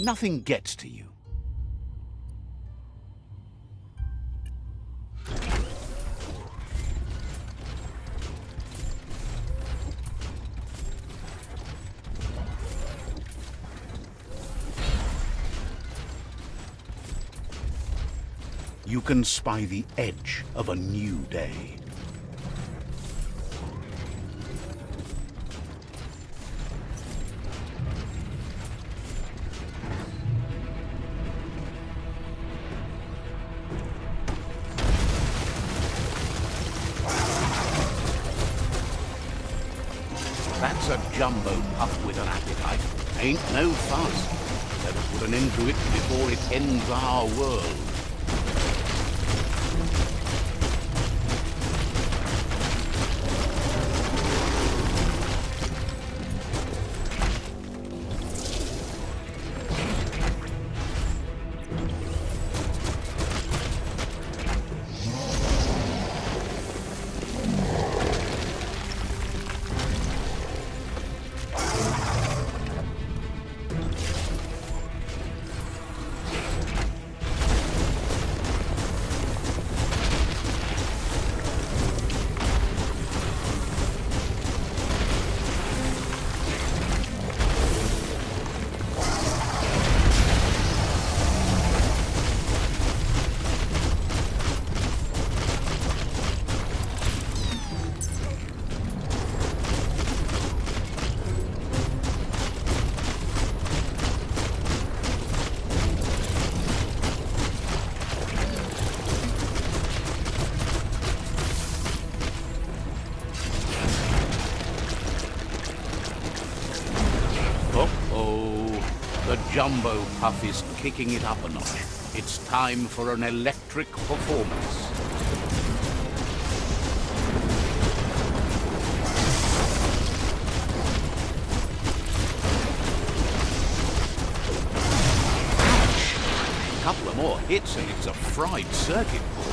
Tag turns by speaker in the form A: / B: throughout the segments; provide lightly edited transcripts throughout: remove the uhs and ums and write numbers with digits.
A: Nothing gets to you. You can spy the edge of a new day. That's a jumbo pup with an appetite. Ain't no fuss. Better put an end to it before it ends our world. The jumbo puff is kicking it up a notch. It's time for an electric performance. Ouch! A couple of more hits and it's a fried circuit board.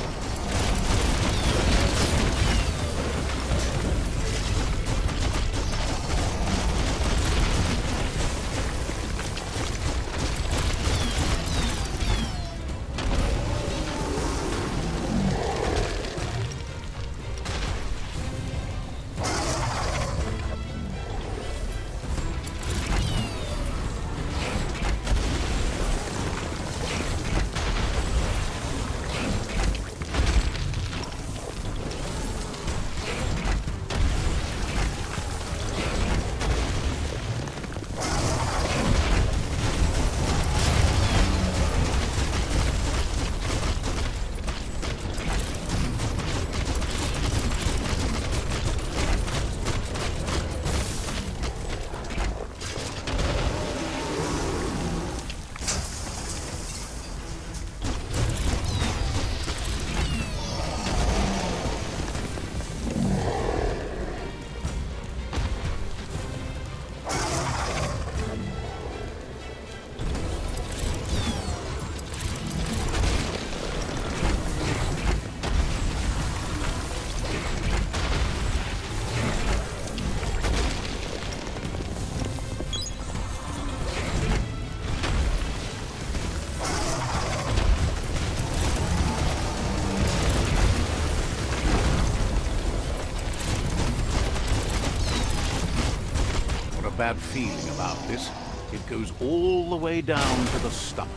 A: Bad feeling about this. It goes all the way down to the stomach.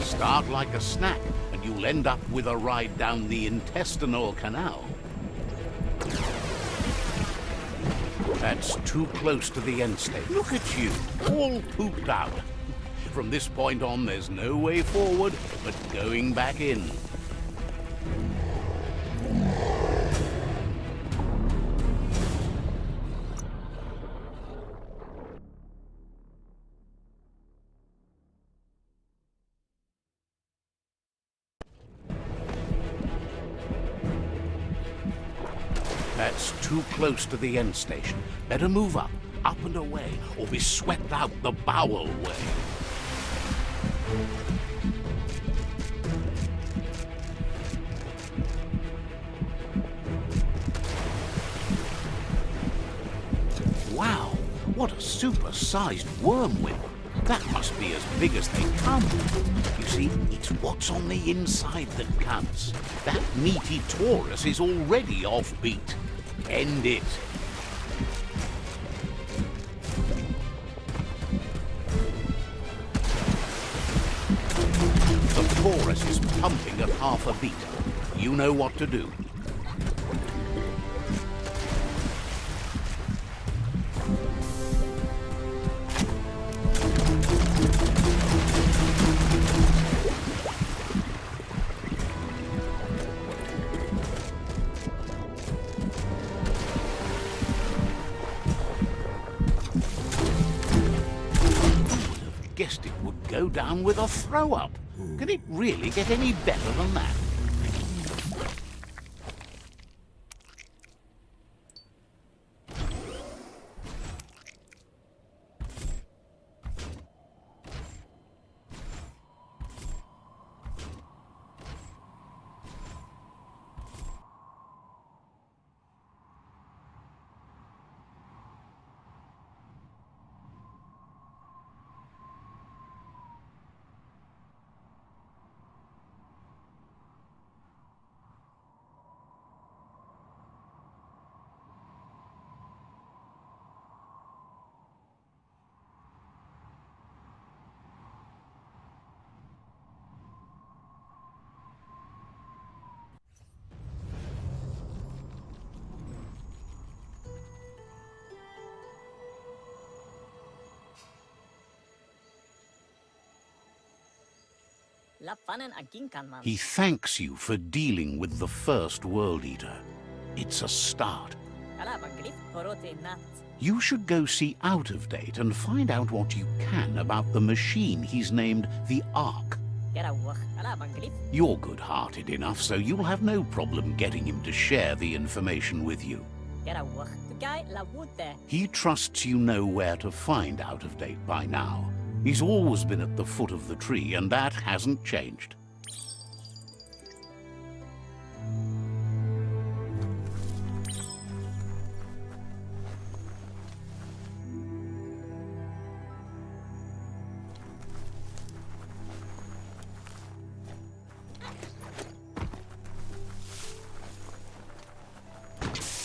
A: Start like a snack, and you'll end up with a ride down the intestinal canal. That's too close to the end state. Look at you, all pooped out. From this point on, there's no way forward but going back in. That's too close to the end station. Better move up and away, or be swept out the bowel way. What a super-sized wormwhip. That must be as big as they come. You see, it's what's on the inside that counts. That meaty Taurus is already offbeat. End it. The Taurus is pumping at half a beat. You know what to do. Guessed it would go down with a throw-up. Can it really get any better than that? He thanks you for dealing with the first World Eater. It's a start. You should go see Out of Date and find out what you can about the machine he's named the Ark. You're good-hearted enough, so you'll have no problem getting him to share the information with you. He trusts you know where to find Out of Date by now. He's always been at the foot of the tree, and that hasn't changed.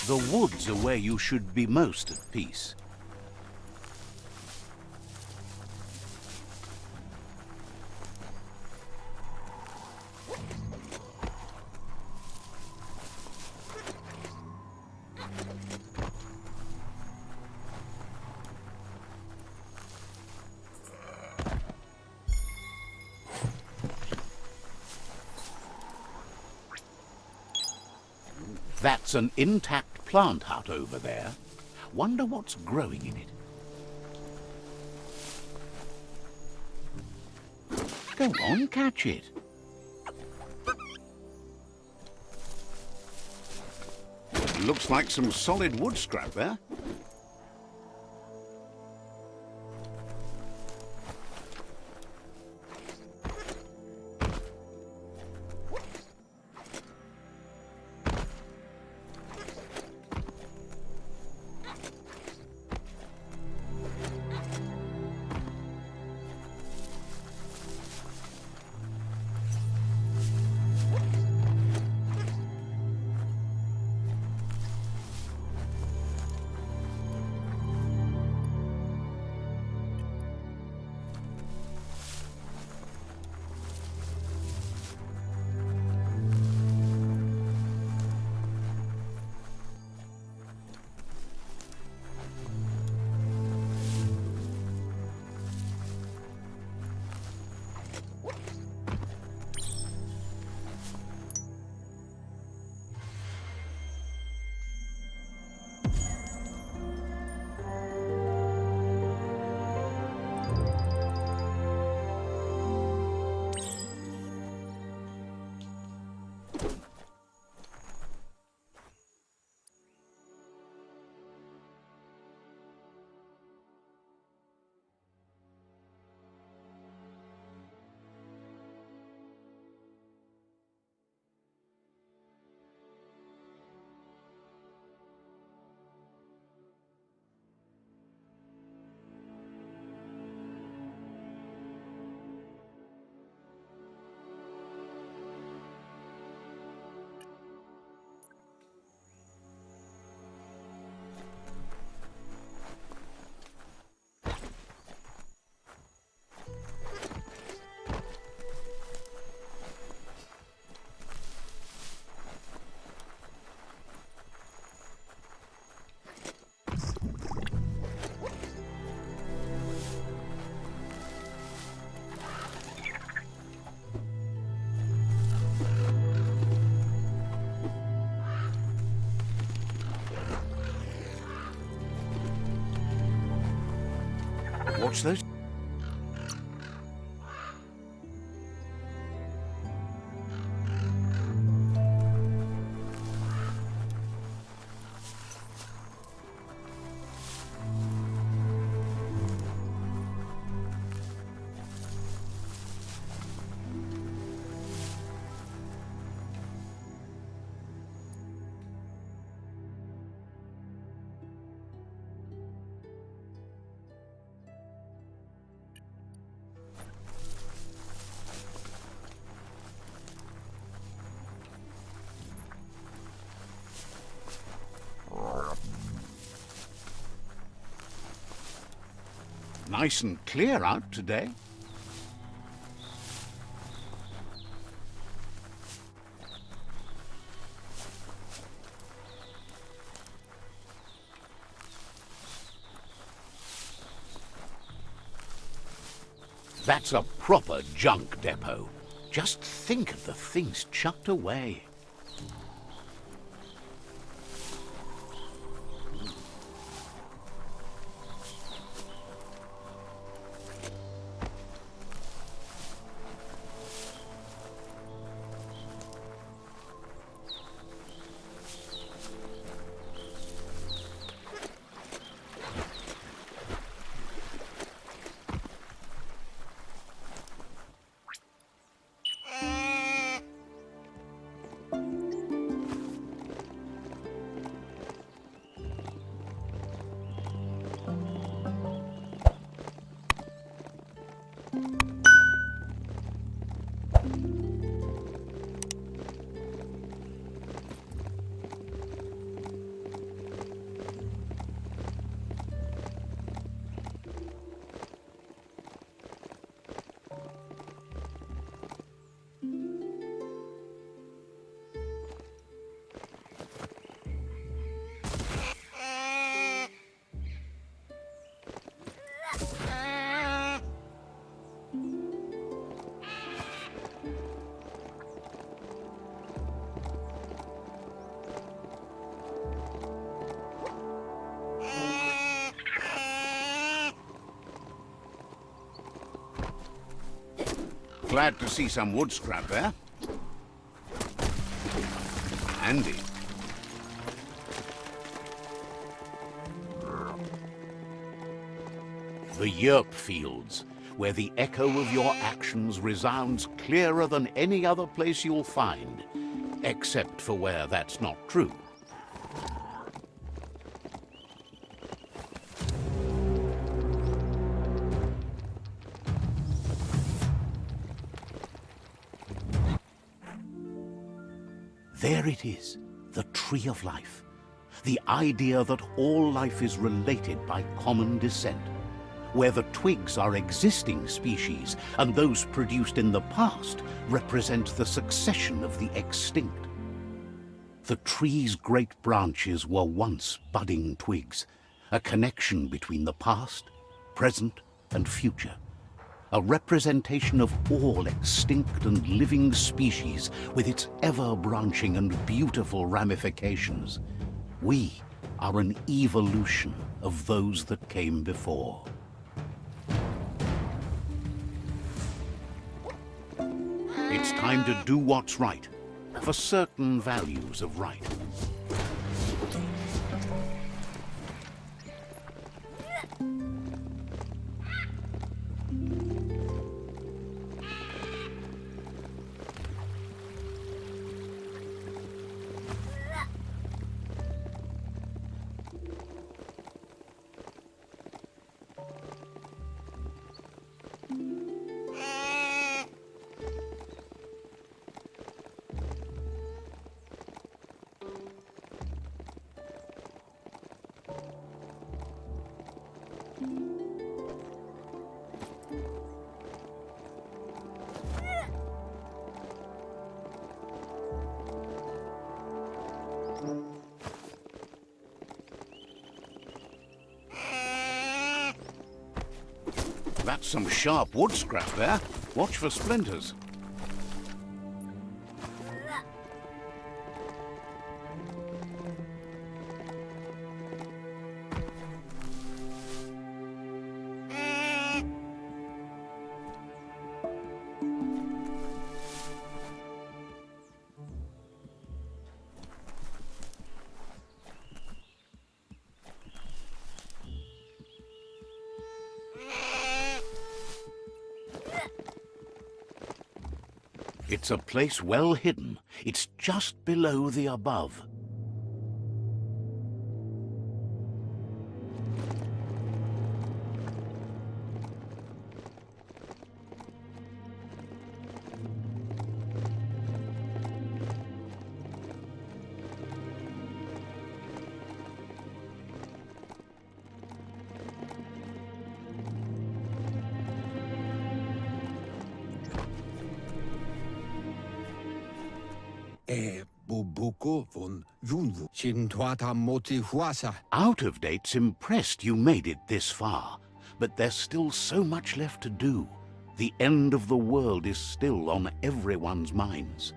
A: The woods are where you should be most at peace. That's an intact plant hut over there. Wonder what's growing in it. Go on, catch it. Looks like some solid wood scrap there. Watch those. Nice and clear out today. That's a proper junk depot. Just think of the things chucked away. Glad to see some wood scrap there. Handy. The yerp fields, where the echo of your actions resounds clearer than any other place you'll find, except for where that's not true. There it is, the tree of life. The idea that all life is related by common descent, where the twigs are existing species and those produced in the past represent the succession of the extinct. The tree's great branches were once budding twigs, a connection between the past, present, and future. A representation of all extinct and living species with its ever-branching and beautiful ramifications. We are an evolution of those that came before. It's time to do what's right, for certain values of right. That's some sharp wood scrap there. Watch for splinters. It's a place well hidden. It's just below the above. Out of Date's impressed you made it this far, but there's still so much left to do. The end of the world is still on everyone's minds.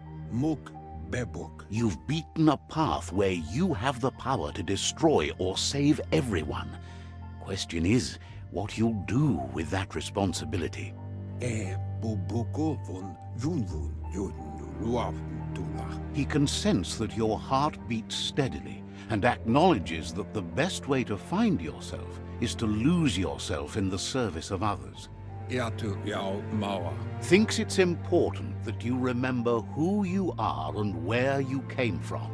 A: You've beaten a path where you have the power to destroy or save everyone. Question is, what you'll do with that responsibility. He can sense that your heart beats steadily and acknowledges that the best way to find yourself is to lose yourself in the service of others. Thinks it's important that you remember who you are and where you came from.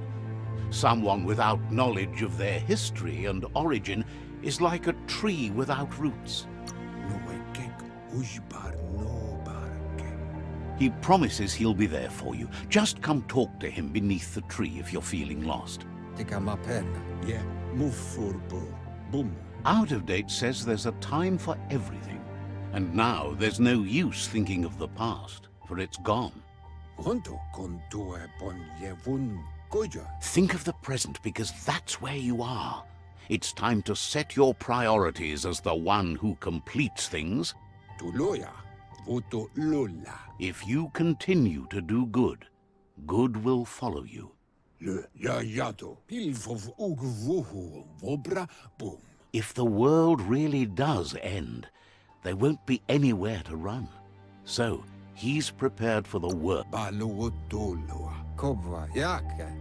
A: Someone without knowledge of their history and origin is like a tree without roots. He promises he'll be there for you. Just come talk to him beneath the tree if you're feeling lost. Out of Date says there's a time for everything. And now there's no use thinking of the past, for it's gone. Think of the present, because that's where you are. It's time to set your priorities as the one who completes things. If you continue to do good, good will follow you. If the world really does end, there won't be anywhere to run. So, he's prepared for the work.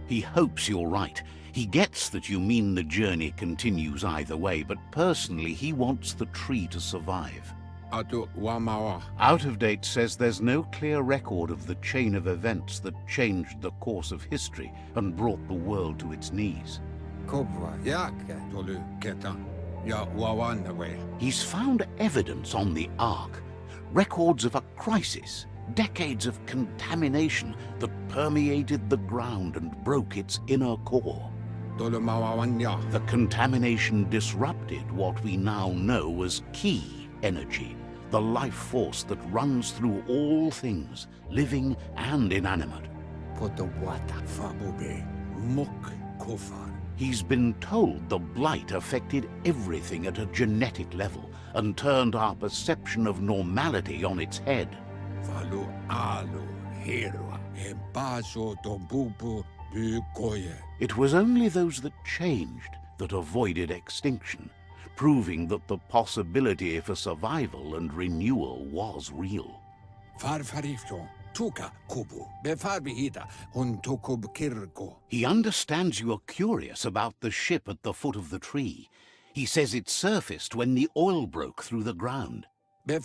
A: He hopes you're right. He gets that you mean the journey continues either way, but personally he wants the tree to survive. Out of Date says there's no clear record of the chain of events that changed the course of history and brought the world to its knees. He's found evidence on the Ark, records of a crisis, decades of contamination that permeated the ground and broke its inner core. The contamination disrupted what we now know as key energy, the life force that runs through all things, living and inanimate. He's been told the blight affected everything at a genetic level and turned our perception of normality on its head. It was only those that changed that avoided extinction, proving that the possibility for survival and renewal was real. He understands you are curious about the ship at the foot of the tree. He says it surfaced when the oil broke through the ground. The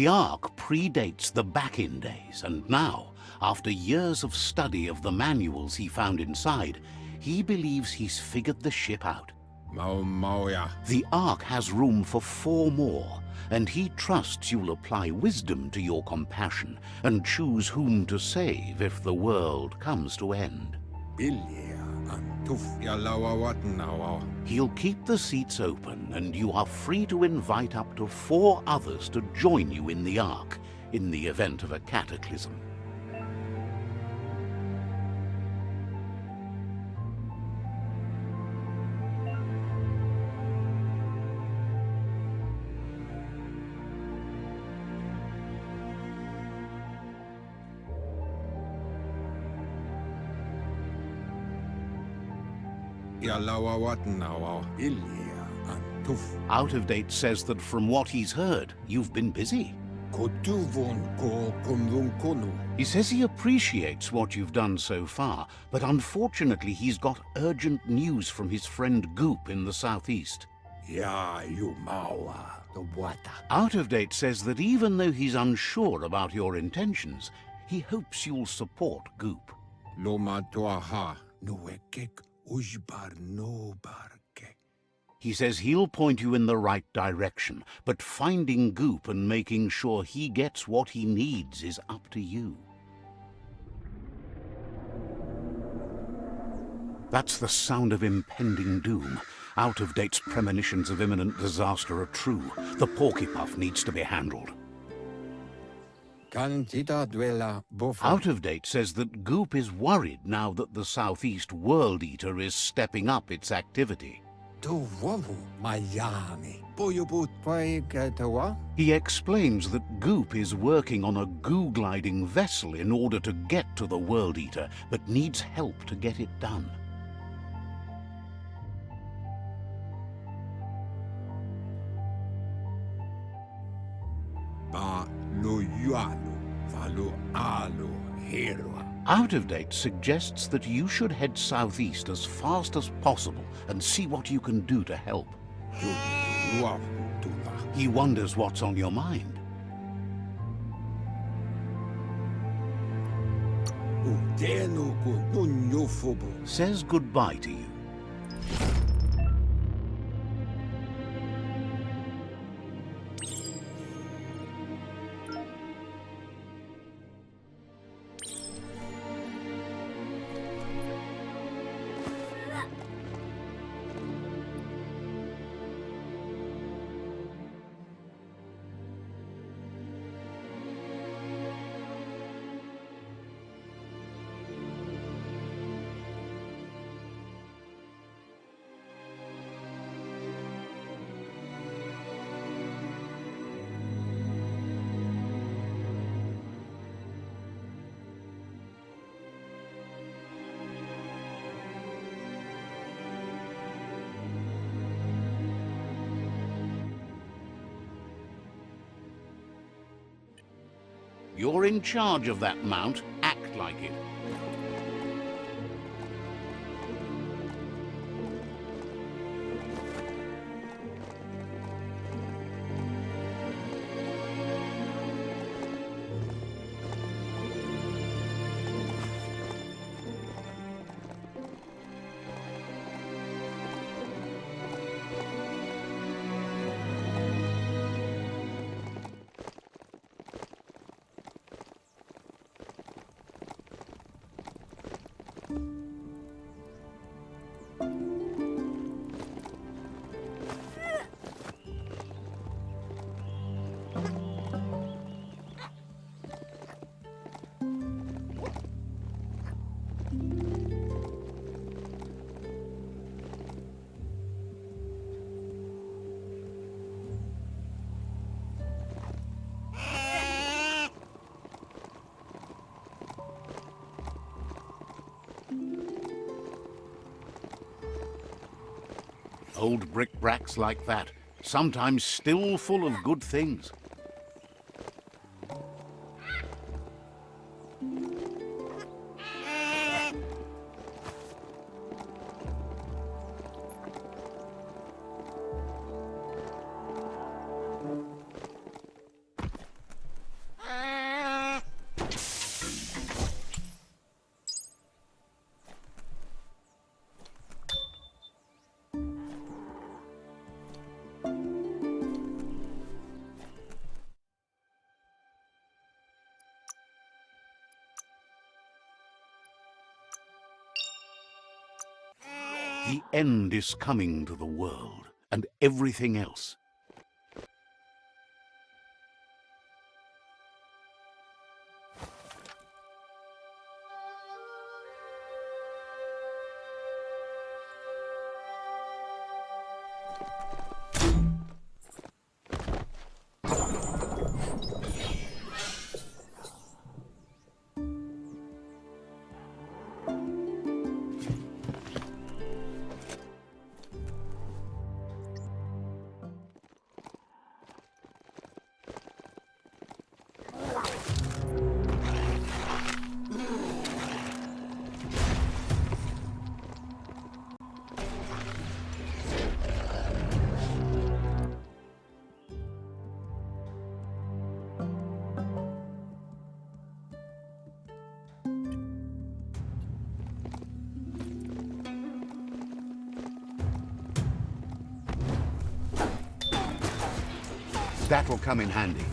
A: Ark predates the back-in days, and now, after years of study of the manuals he found inside, he believes he's figured the ship out. The Ark has room for 4 more, and he trusts you'll apply wisdom to your compassion and choose whom to save if the world comes to end. He'll keep the seats open, and you are free to invite up to 4 others to join you in the Ark in the event of a cataclysm. Out of Date says that from what he's heard, you've been busy. He says he appreciates what you've done so far, but unfortunately he's got urgent news from his friend Goop in the southeast.
B: Yeah, you maua, the water.
A: Out of Date says that even though he's unsure about your intentions, he hopes you'll support Goop.
B: Loma toaha, nuekek ujbar no barke.
A: He says he'll point you in the right direction, but finding Goop and making sure he gets what he needs is up to you. That's the sound of impending doom. Out of Date's premonitions of imminent disaster are true. The porcupine needs to be handled. Out of Date says that Goop is worried now that the Southeast World Eater is stepping up its activity. He explains that Goop is working on a Googliding vessel in order to get to the World Eater, but needs help to get it done. Out of Date suggests that you should head southeast as fast as possible and see what you can do to help. He wonders what's on your mind. Says goodbye to you. You're in charge of that mount. Act like it. Old brick-bracks like that, sometimes still full of good things. The end is coming to the world, and everything else. That will come in handy.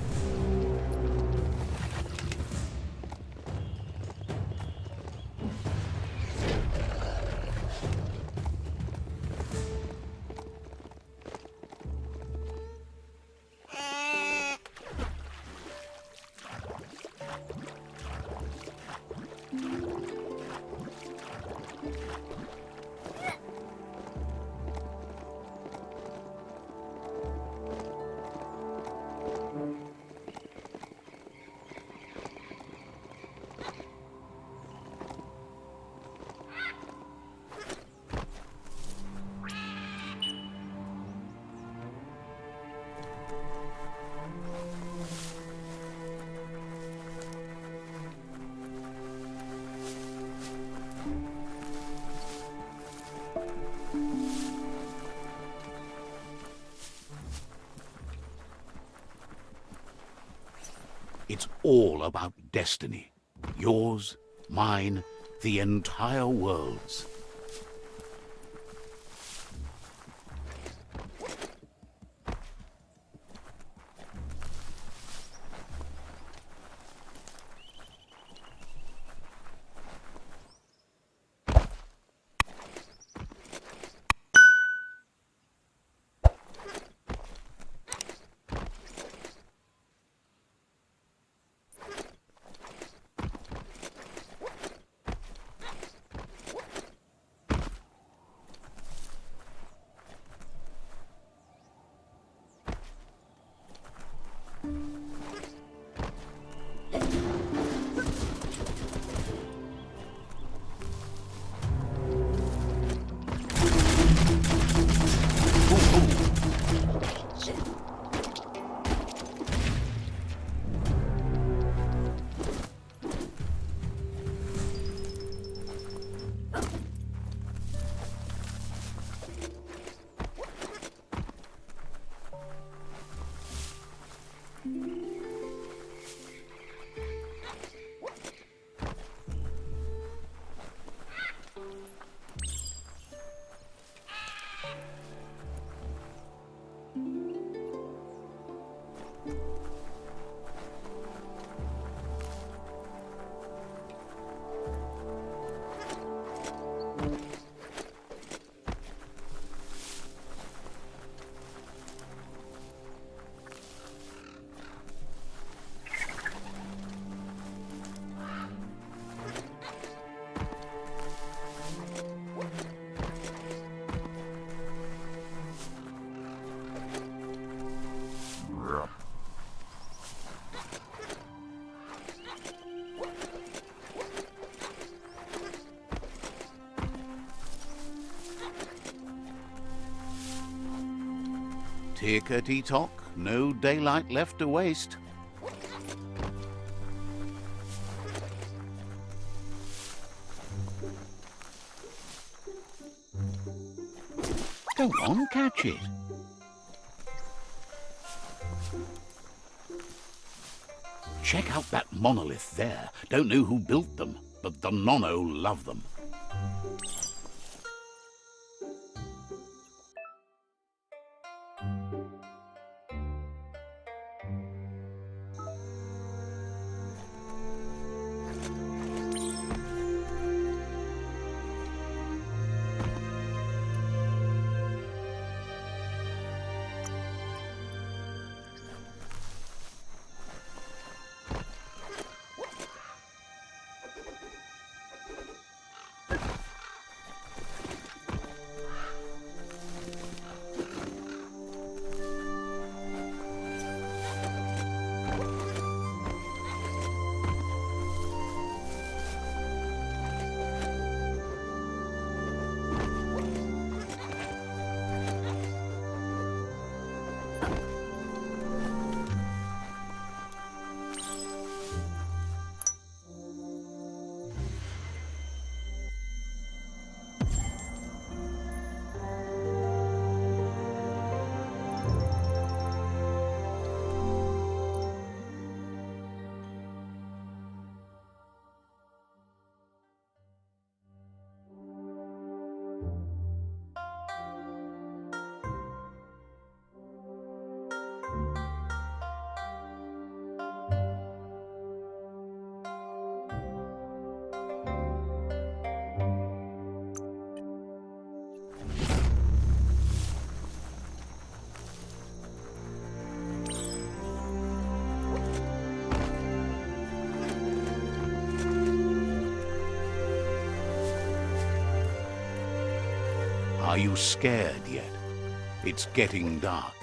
A: It's all about destiny. Yours, mine, the entire world's. Tickety-tock, no daylight left to waste. Go on, catch it. Check out that monolith there. Don't know who built them, but the Nono love them. Are you scared yet? It's getting dark.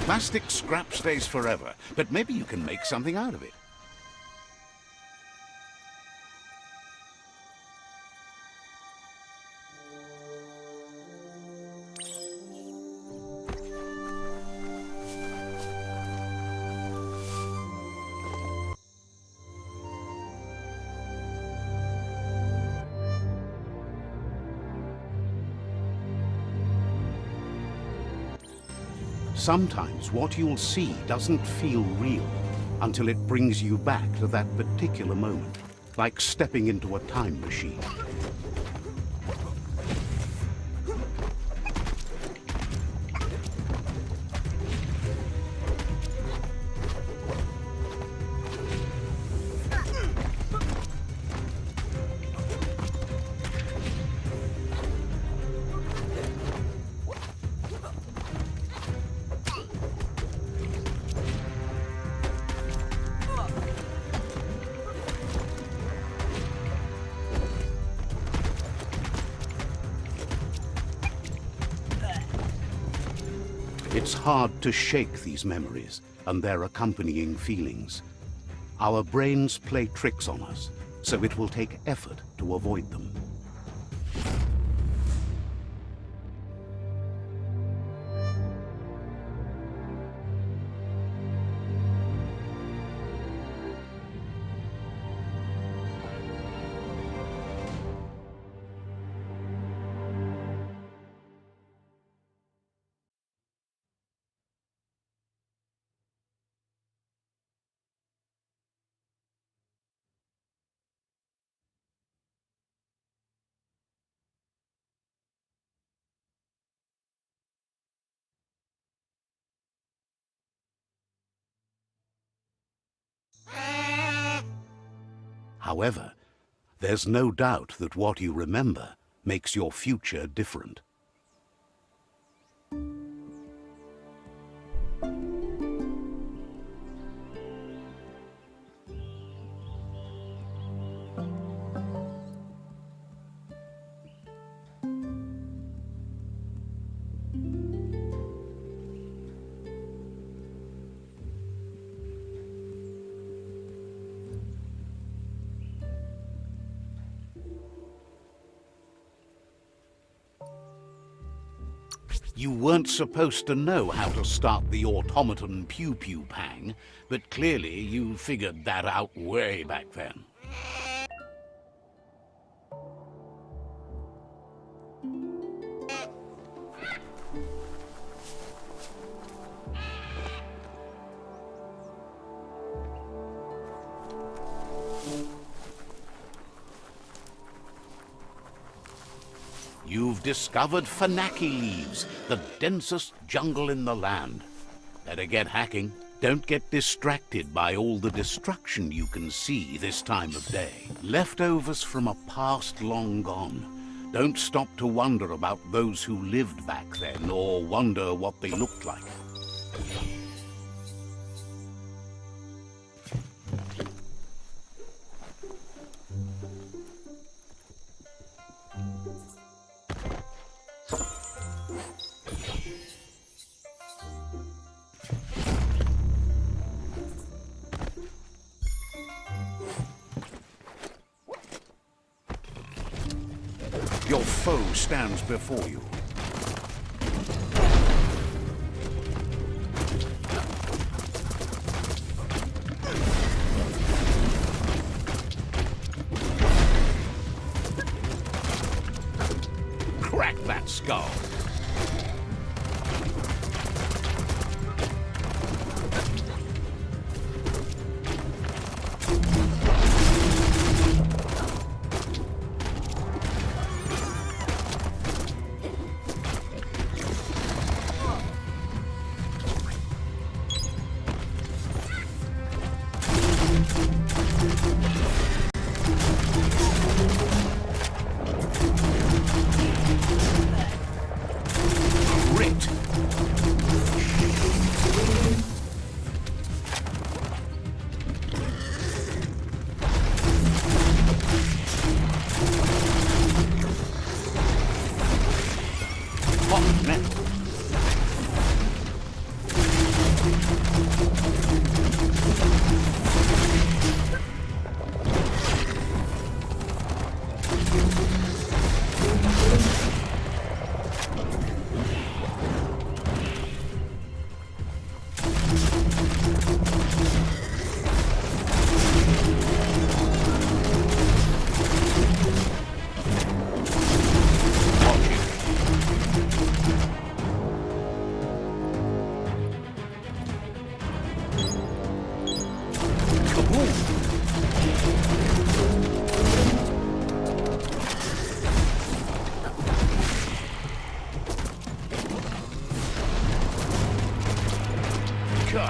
A: Plastic scrap stays forever, but maybe you can make something out of it. Sometimes what you'll see doesn't feel real until it brings you back to that particular moment, like stepping into a time machine. It's hard to shake these memories and their accompanying feelings. Our brains play tricks on us, so it will take effort to avoid them. However, there's no doubt that what you remember makes your future different. You weren't supposed to know how to start the automaton pew-pew pang, but clearly you figured that out way back then. You've discovered Fanaki leaves, the densest jungle in the land. Better get hacking. Don't get distracted by all the destruction you can see this time of day. Leftovers from a past long gone. Don't stop to wonder about those who lived back then or wonder what they looked like. foe stands before you. Crack that skull.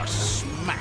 A: Smack!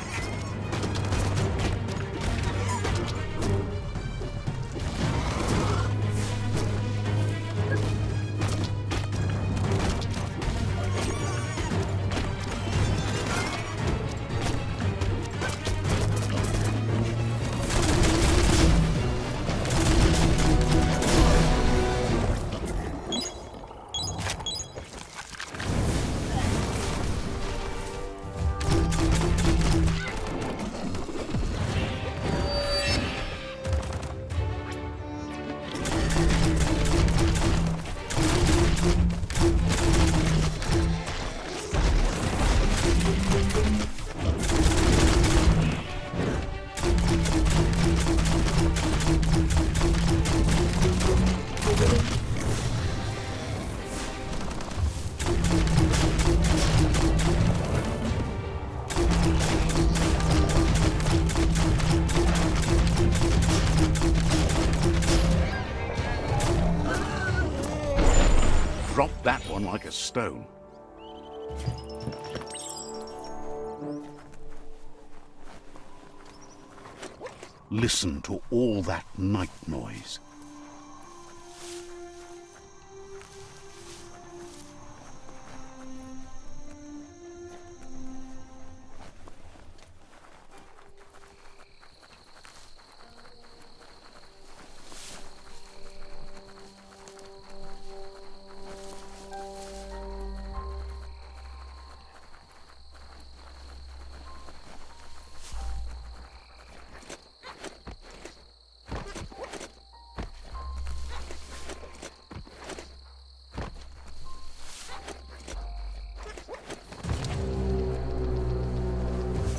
A: Drop that one like a stone. Listen to all that night noise.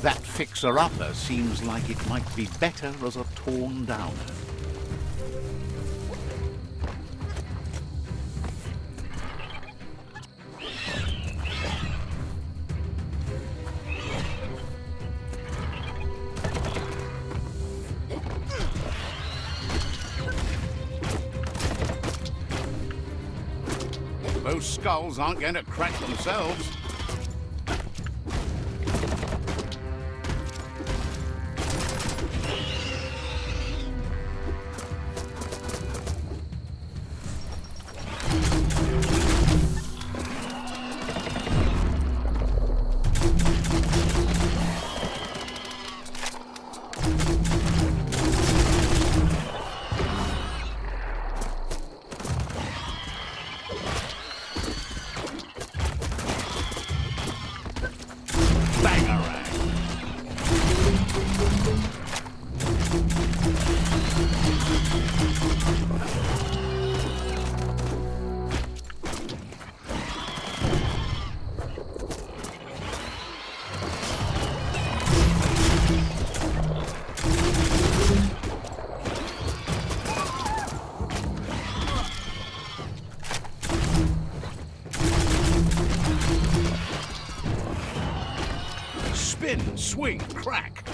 A: That fixer-upper seems like it might be better as a torn-downer. Those skulls aren't going to crack themselves. Spin, swing, crack.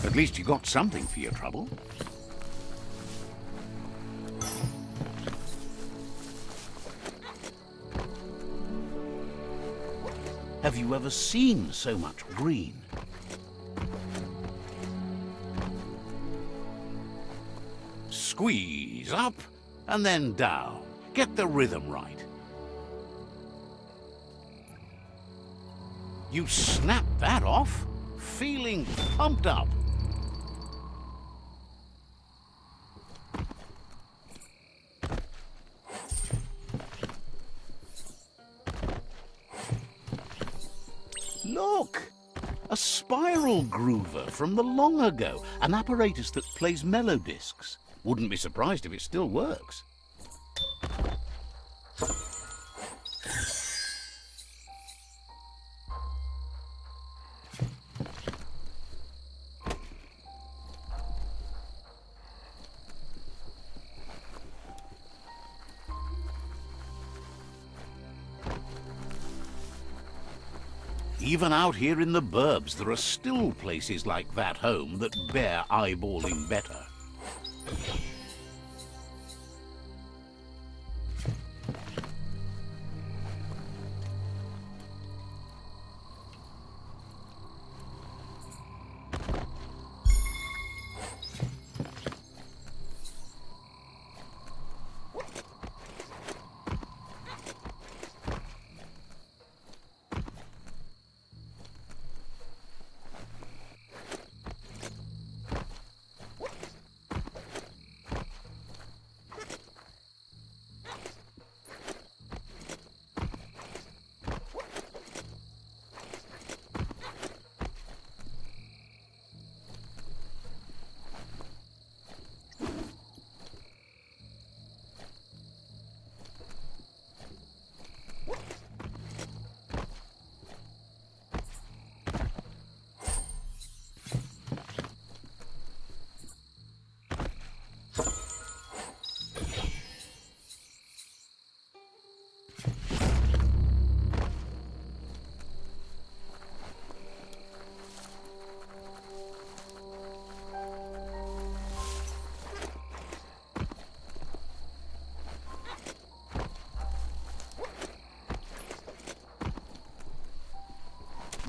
A: At least you got something for your trouble. Have you ever seen so much green? Squeeze up and then down. Get the rhythm right. You snap that off, feeling pumped up. Look! A spiral groover from the long ago, an apparatus that plays melodiscs. Wouldn't be surprised if it still works. Even out here in the burbs, there are still places like that home that bear eyeballing better.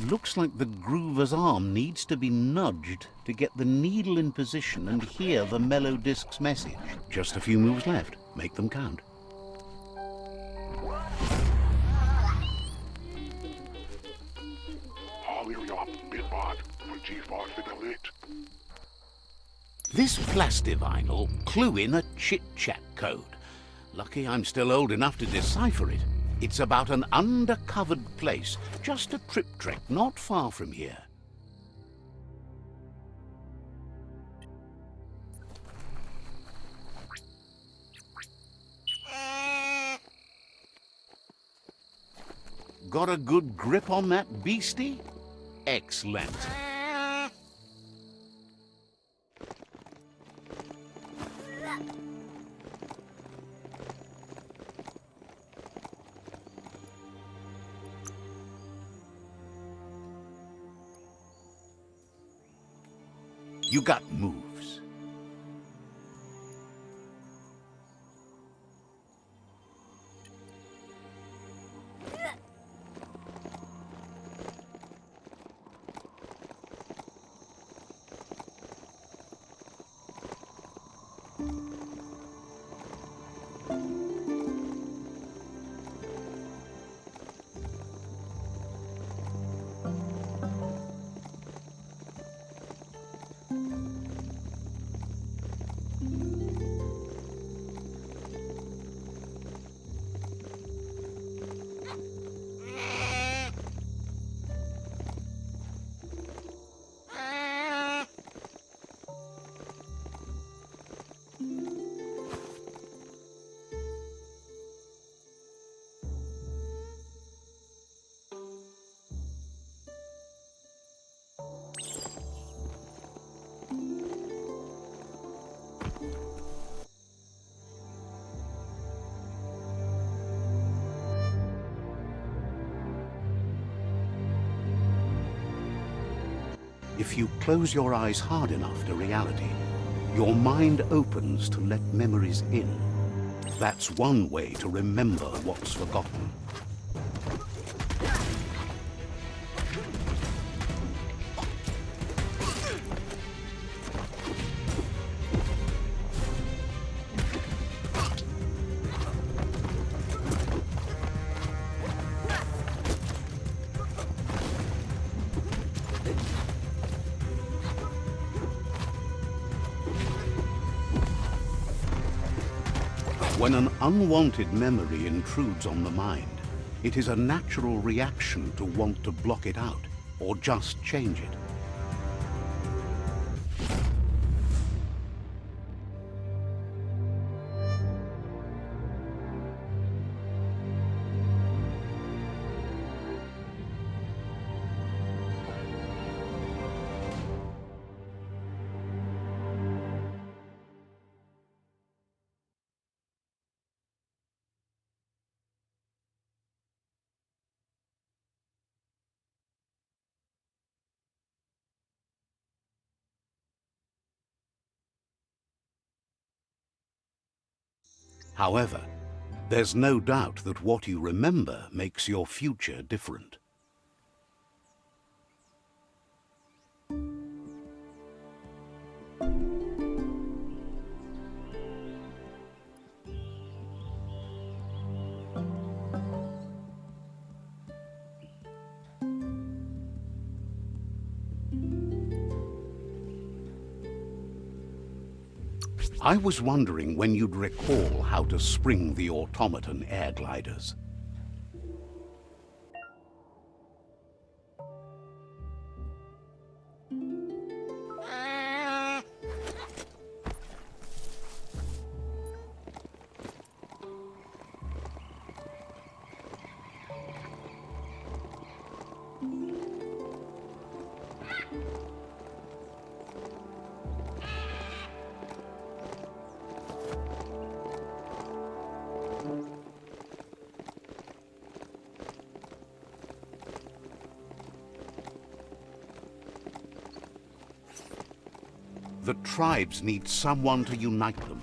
A: Looks like the groover's arm needs to be nudged to get the needle in position and hear the melodisc's message. Just a few moves left. Make them count. This plastivinyl clue in a chit-chat code. Lucky I'm still old enough to decipher it. It's about an undercovered place, just a trip trek not far from here. Got a good grip on that beastie? Excellent. You got moves. If you close your eyes hard enough to reality, your mind opens to let memories in. That's one way to remember what's forgotten. When an unwanted memory intrudes on the mind, it is a natural reaction to want to block it out, or just change it. However, there's no doubt that what you remember makes your future different. I was wondering when you'd recall how to spring the automaton air gliders. The tribes need someone to unite them.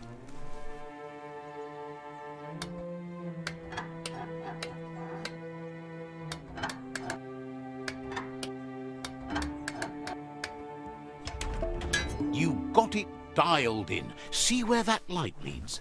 A: You got it dialed in. See where that light leads?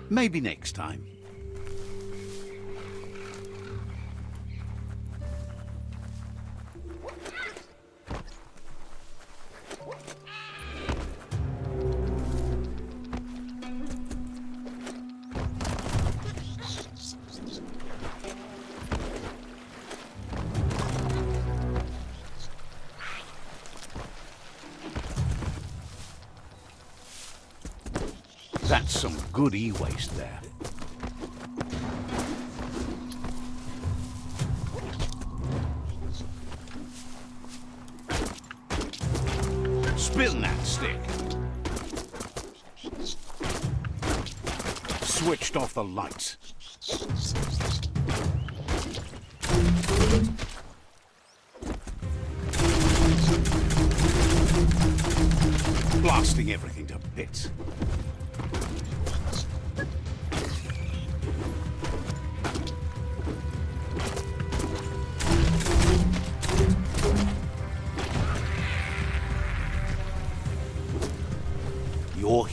A: Maybe next time. That's some good e-waste there. Spin that stick. Switched off the lights. Blasting everything to bits.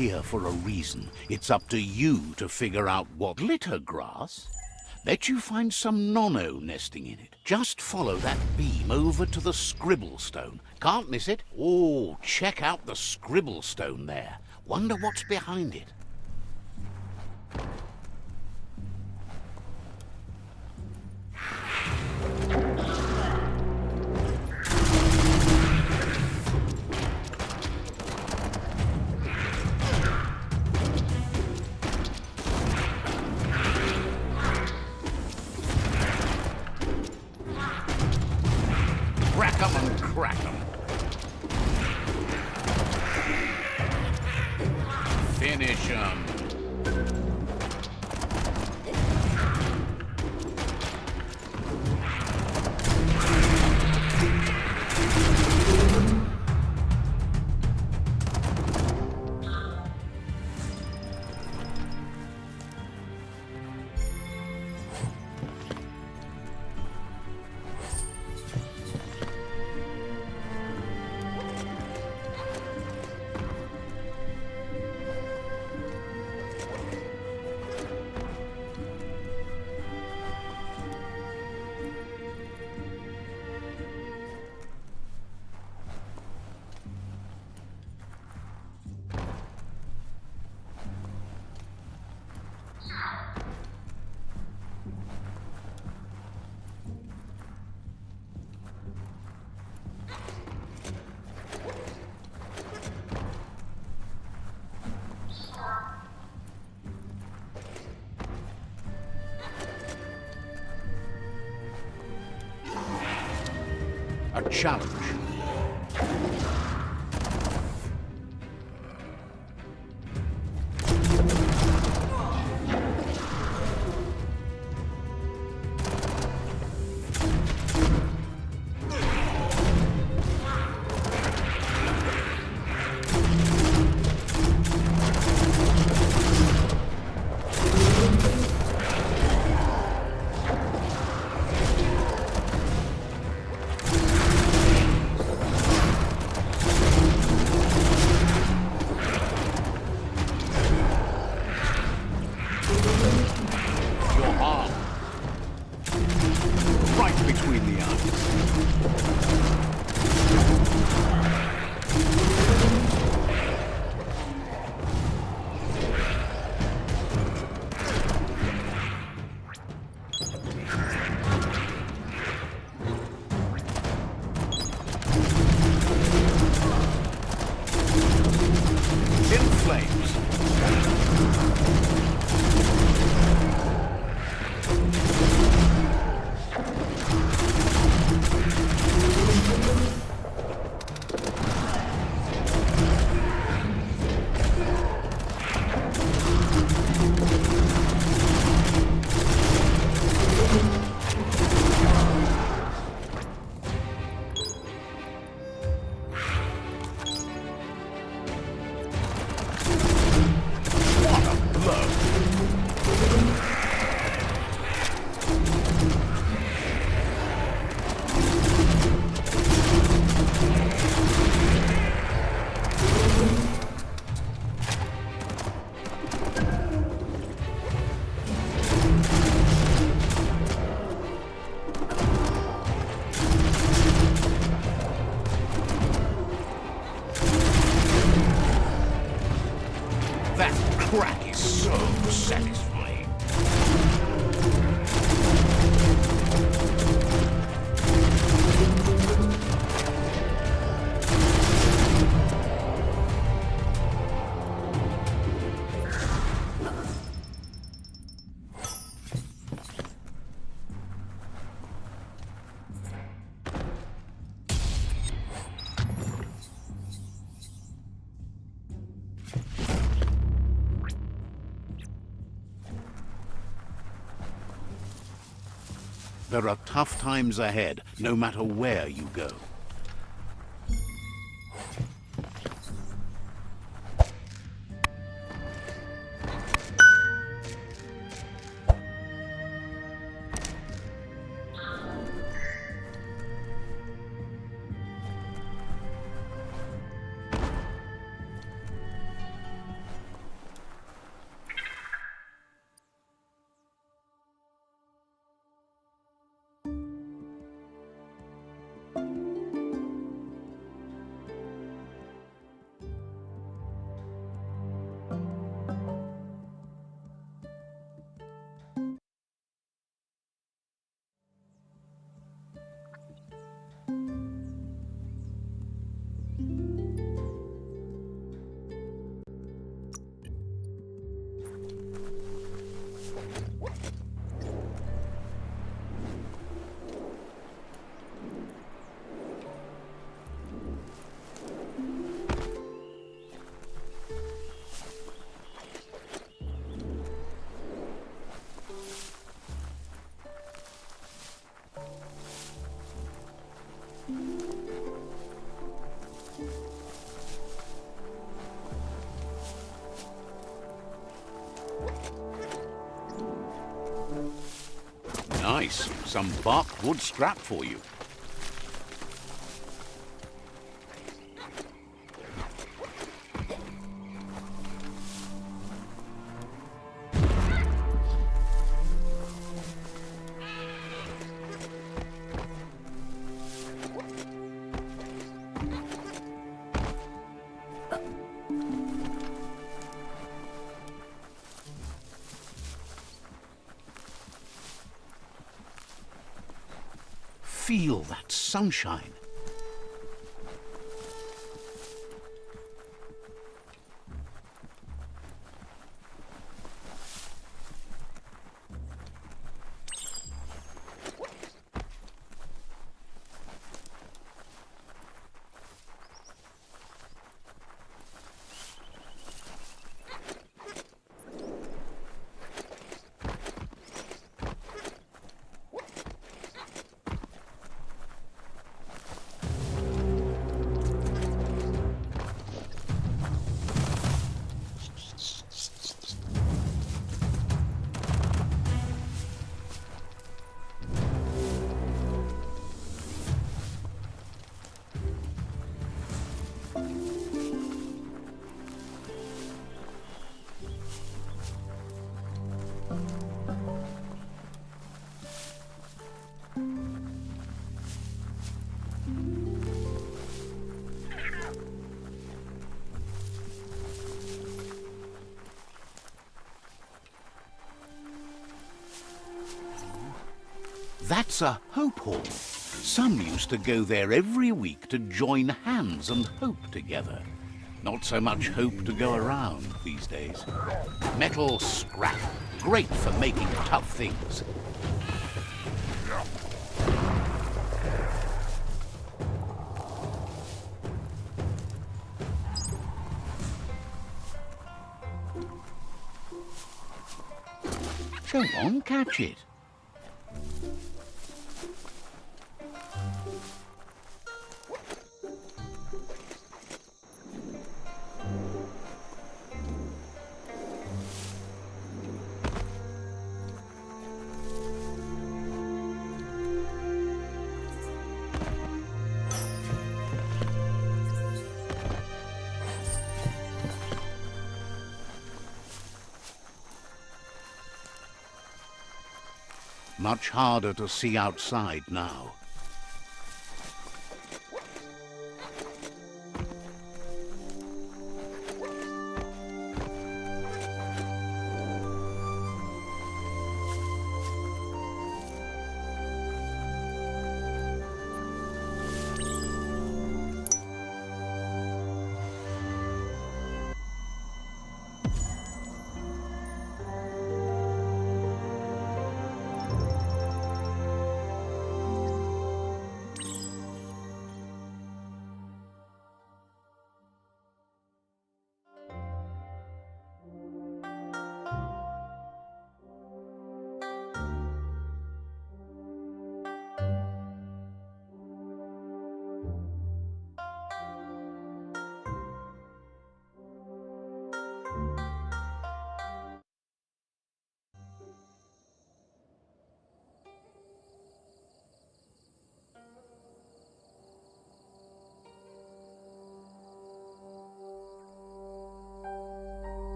A: here for a reason. It's up to you to figure out what. Litter grass? Bet you find some nono nesting in it. Just follow that beam over to the scribble stone. Can't miss it. Oh, check out the scribble stone there. Wonder what's behind it. Crack 'em and crack 'em. Finish 'em. A challenge. Crack is so satisfying. There are tough times ahead, no matter where you go. Nice. Some bark wood scrap for you. Feel that sunshine. That's a hope hall. Some used to go there every week to join hands and hope together. Not so much hope to go around these days. Metal scrap, great for making tough things. Go on, catch it. Much harder to see outside now.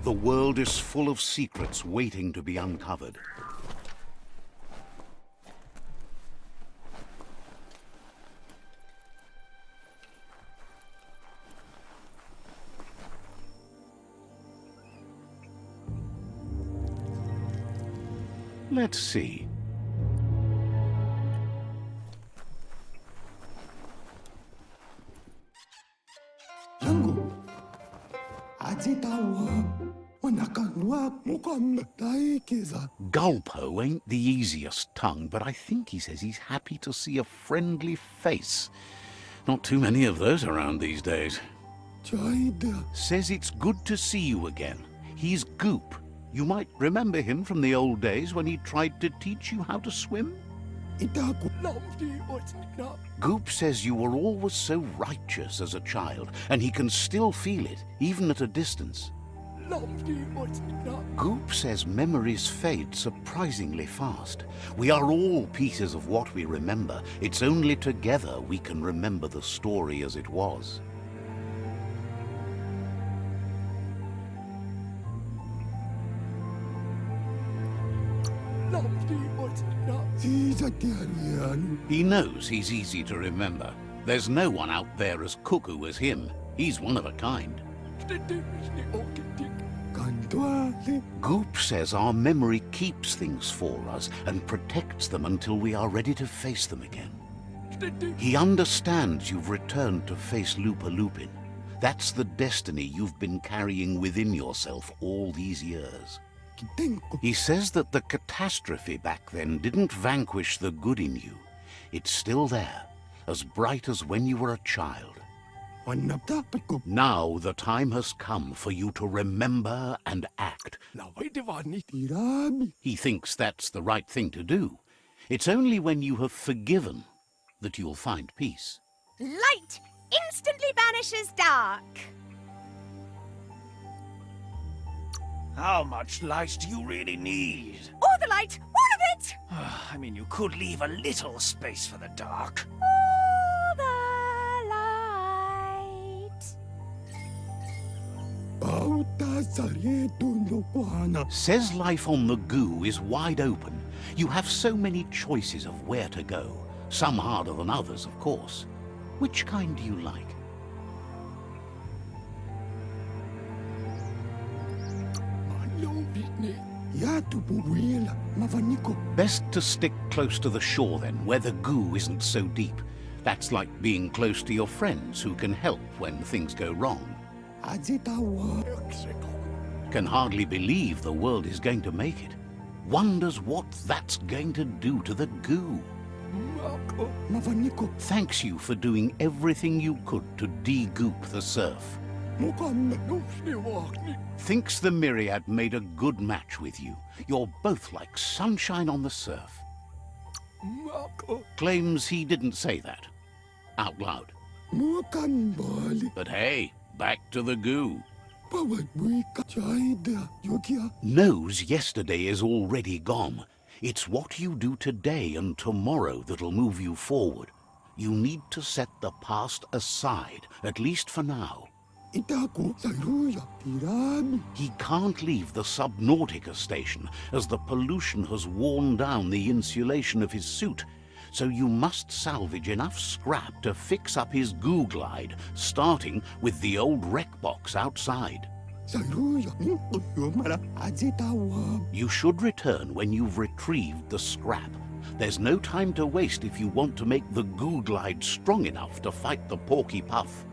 A: The world is full of secrets waiting to be uncovered. Let's see.
B: Yangu, Azitawa, Wanakanwa, Mukam, Daikeza.
A: Gulpo ain't the easiest tongue, but I think he says he's happy to see a friendly face. Not too many of those around these days.
B: Jaida.
A: Says it's good to see you again. He's Goop. You might remember him from the old days when he tried to teach you how to swim. Goop says you were always so righteous as a child, and he can still feel it, even at a distance. Goop says memories fade surprisingly fast. We are all pieces of what we remember. It's only together we can remember the story as it was. He knows he's easy to remember. There's no one out there as cuckoo as him. He's one of a kind. Goop says our memory keeps things for us and protects them until we are ready to face them again. He understands you've returned to face Lupa Lupin. That's the destiny you've been carrying within yourself all these years. He says that the catastrophe back then didn't vanquish the good in you. It's still there, as bright as when you were a child. Now the time has come for you to remember and act. He thinks that's the right thing to do. It's only when you have forgiven that you'll find peace.
C: Light instantly banishes dark.
D: How much light do you really need?
C: All the light, all of it!
D: I mean, you could leave a little space for the dark.
C: All the light.
A: Says life on the Goo is wide open. You have so many choices of where to go. Some harder than others, of course. Which kind do you like? Best to stick close to the shore then, where the Goo isn't so deep. That's like being close to your friends who can help when things go wrong. Can hardly believe the world is going to make it. Wonders what that's going to do to the Goo. Thanks you for doing everything you could to de-goop the surf. Thinks the Myriad made a good match with you. You're both like sunshine on the surf. Claims he didn't say that. Out loud. But hey, back to the Goo. Knows yesterday is already gone. It's what you do today and tomorrow that'll move you forward. You need to set the past aside, at least for now. He can't leave the Subnautica station, as the pollution has worn down the insulation of his suit. So you must salvage enough scrap to fix up his Googlide, starting with the old wreck box outside. You should return when you've retrieved the scrap. There's no time to waste if you want to make the Googlide strong enough to fight the Porky Puff.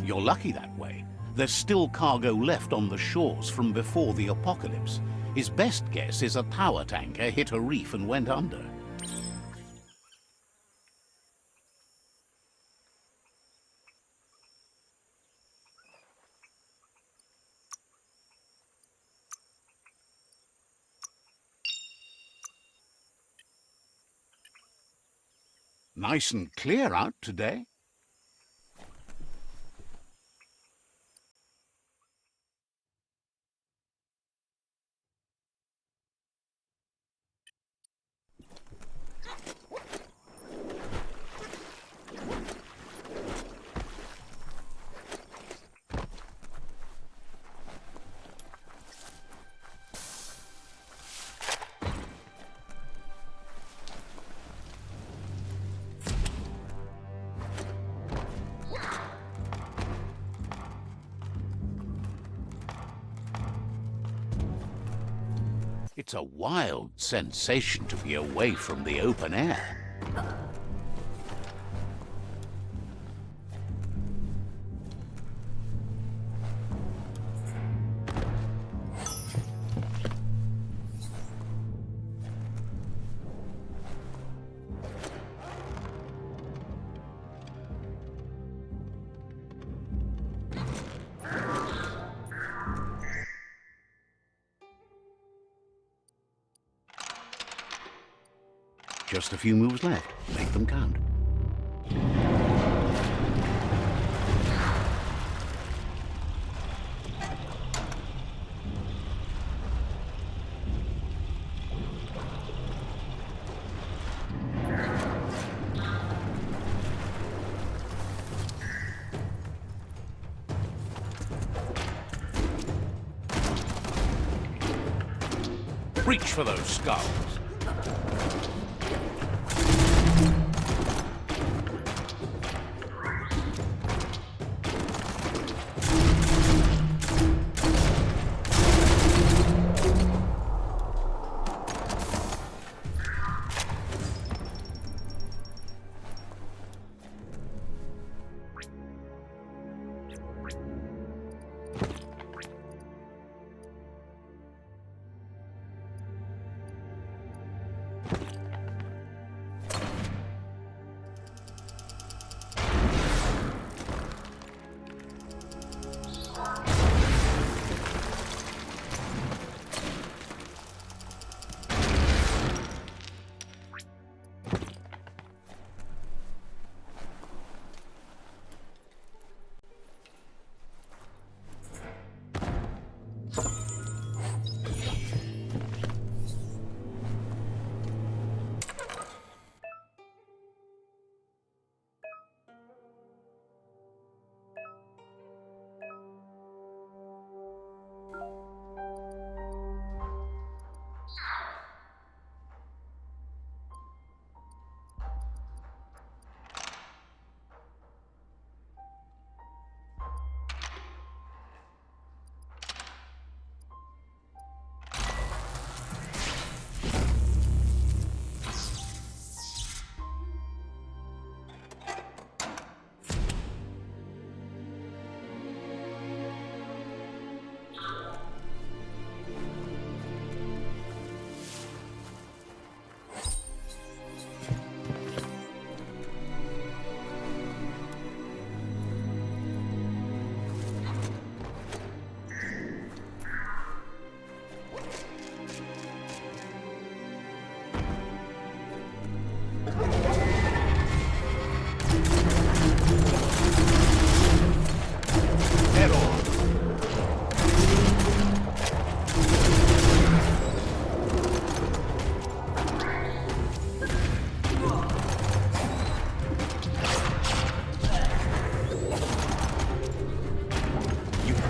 A: You're lucky that way. There's still cargo left on the shores from before the apocalypse. His best guess is a power tanker hit a reef and went under. Nice and clear out today. It's a wild sensation to be away from the open air. Just a few moves left. Make them count. Reach for those skulls.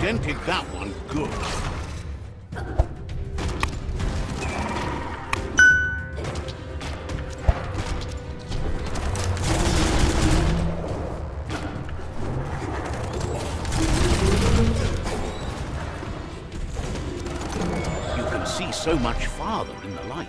A: Dented that one good. You can see so much farther in the light.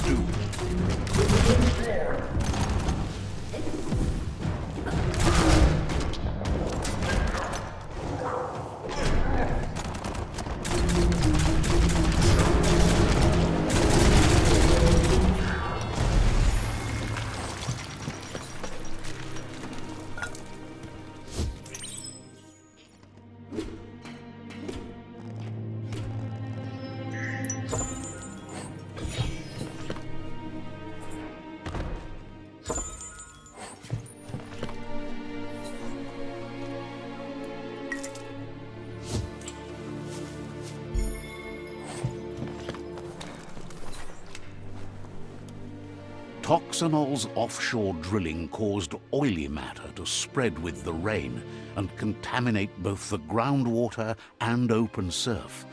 D: do.
A: Toxanol's offshore drilling caused oily matter to spread with the rain and contaminate both the groundwater and open surf.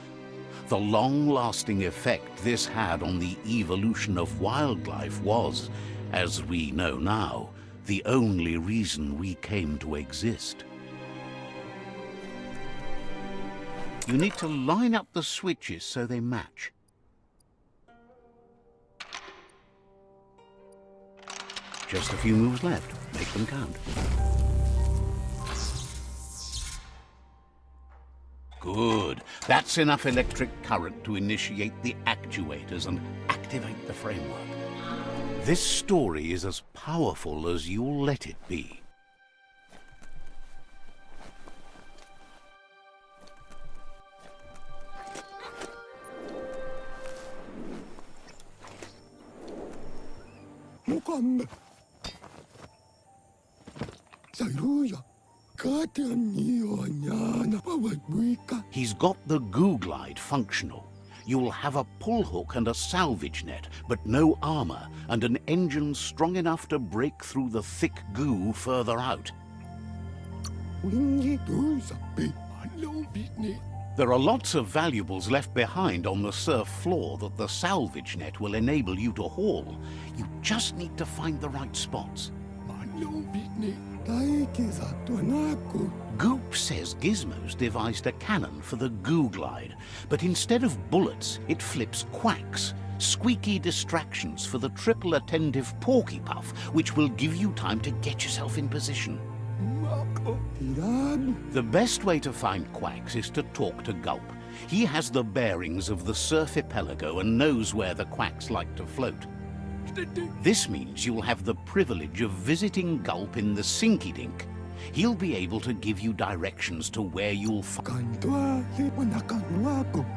A: The long-lasting effect this had on the evolution of wildlife was, as we know now, the only reason we came to exist. You need to line up the switches so they match. Just a few moves left. Make them count. Good. That's enough electric current to initiate the actuators and activate the framework. This story is as powerful as you'll let it be.
B: Mukamme. Sairuja.
A: He's got the Googlide functional. You'll have a pull hook and a salvage net, but no armor, and an engine strong enough to break through the thick goo further out. There are lots of valuables left behind on the surf floor that the salvage net will enable you to haul. You just need to find the right spots. Goop says Gizmo's devised a cannon for the Googlide, but instead of bullets, it flips quacks, squeaky distractions for the triple attentive porky puff, which will give you time to get yourself in position. The best way to find quacks is to talk to Gulp. He has the bearings of the surf archipelago and knows where the quacks like to float. This means you'll have the privilege of visiting Gulp in the Sinky Dink. He'll be able to give you directions to where you'll find.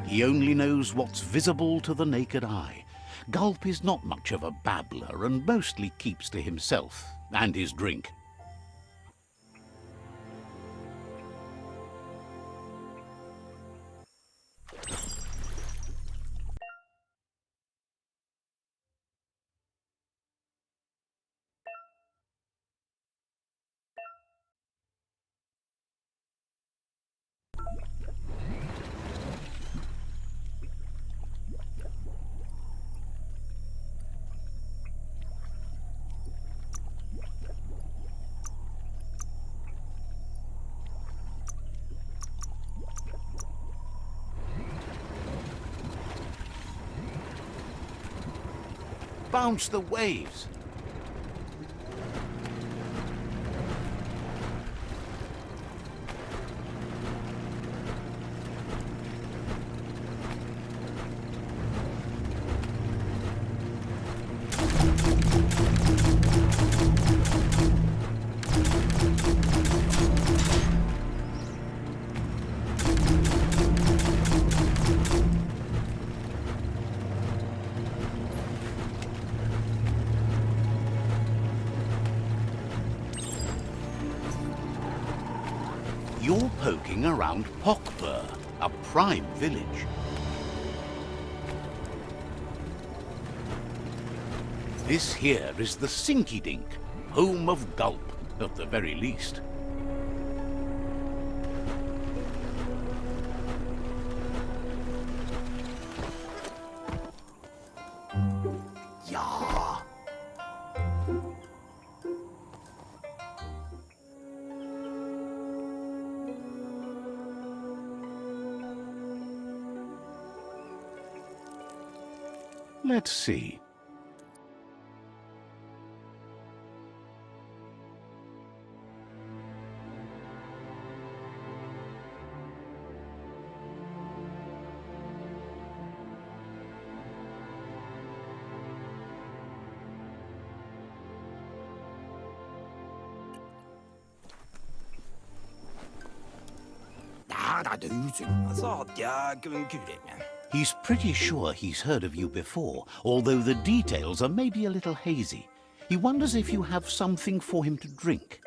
A: He only knows what's visible to the naked eye. Gulp is not much of a babbler and mostly keeps to himself and his drink. Bounce the waves. You're poking around Pockbur, a prime village. This here is the Sinky Dink, home of Gulp, at the very least. Yeah. Let's see. He's pretty sure he's heard of you before, although the details are maybe a little hazy. He wonders if you have something for him to drink.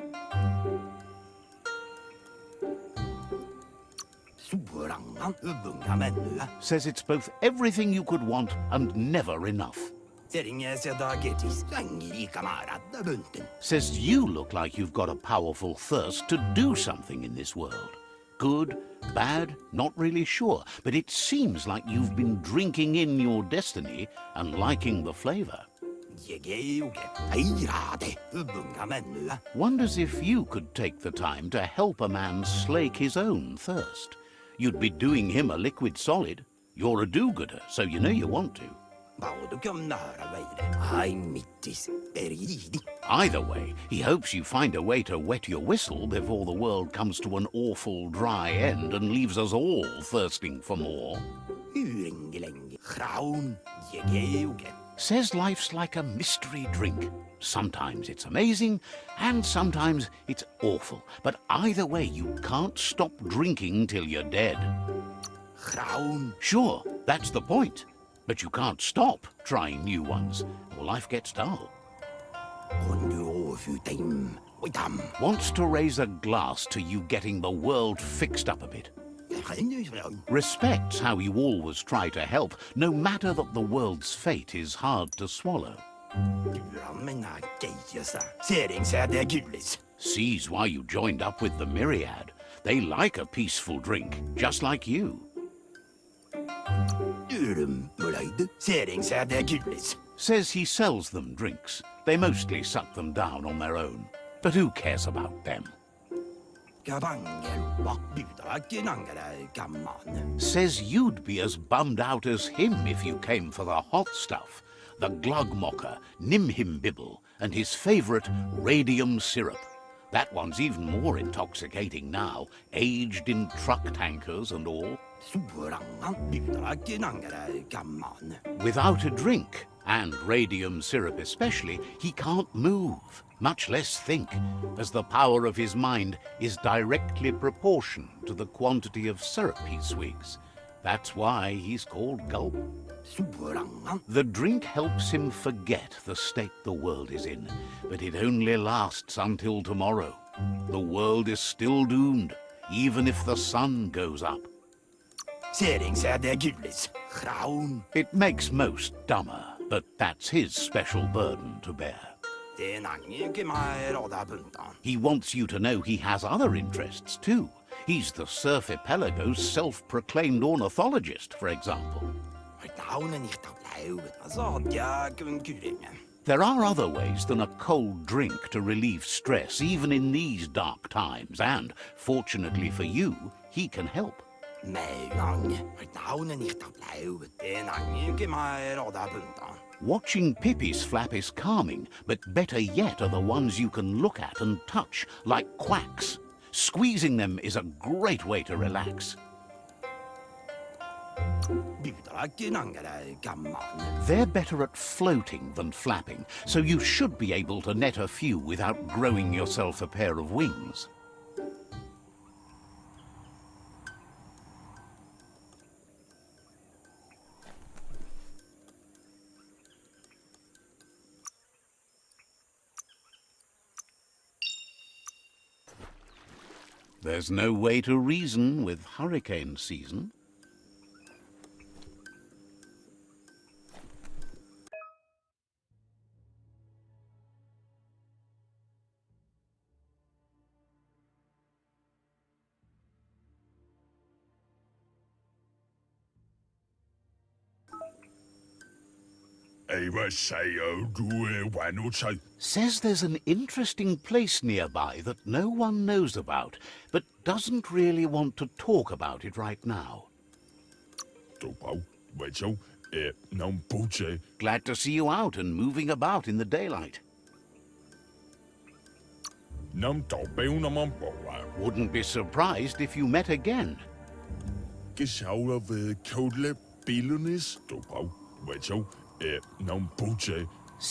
A: Says it's both everything you could want and never enough. Says you look like you've got a powerful thirst to do something in this world. Good, bad, not really sure, but it seems like you've been drinking in your destiny and liking the flavor. Wonders if you could take the time to help a man slake his own thirst. You'd be doing him a liquid solid. You're a do-gooder, so you know you want to. Either way, he hopes you find a way to wet your whistle before the world comes to an awful dry end and leaves us all thirsting for more. Says life's like a mystery drink. Sometimes it's amazing, and sometimes it's awful. But either way, you can't stop drinking till you're dead. Sure, that's the point. But you can't stop trying new ones, or life gets dull. Wants to raise a glass to you getting the world fixed up a bit. Respects how you always try to help, no matter that the world's fate is hard to swallow. Sees why you joined up with the Myriad. They like a peaceful drink, just like you. Says he sells them drinks. They mostly suck them down on their own. But who cares about them? Says you'd be as bummed out as him if you came for the hot stuff. The Glugmocker, Nimhimbibble, and his favourite radium syrup. That one's even more intoxicating now, aged in truck tankers and all. Without a drink, and radium syrup especially, he can't move, much less think, as the power of his mind is directly proportional to the quantity of syrup he swigs. That's why he's called Gulp. The drink helps him forget the state the world is in, but it only lasts until tomorrow. The world is still doomed, even if the sun goes up. It makes most dumber, but that's his special burden to bear. He wants you to know he has other interests too. He's the Surfipelago's self-proclaimed ornithologist, for example. There are other ways than a cold drink to relieve stress, even in these dark times, and, fortunately for you, he can help. Watching pippies flap is calming, but better yet are the ones you can look at and touch, like quacks. Squeezing them is a great way to relax. They're better at floating than flapping, so you should be able to net a few without growing yourself a pair of wings. There's no way to reason with hurricane season. Says there's an interesting place nearby that no one knows about, but doesn't really want to talk about it right now. Glad to see you out and moving about in the daylight. Wouldn't be surprised if you met again.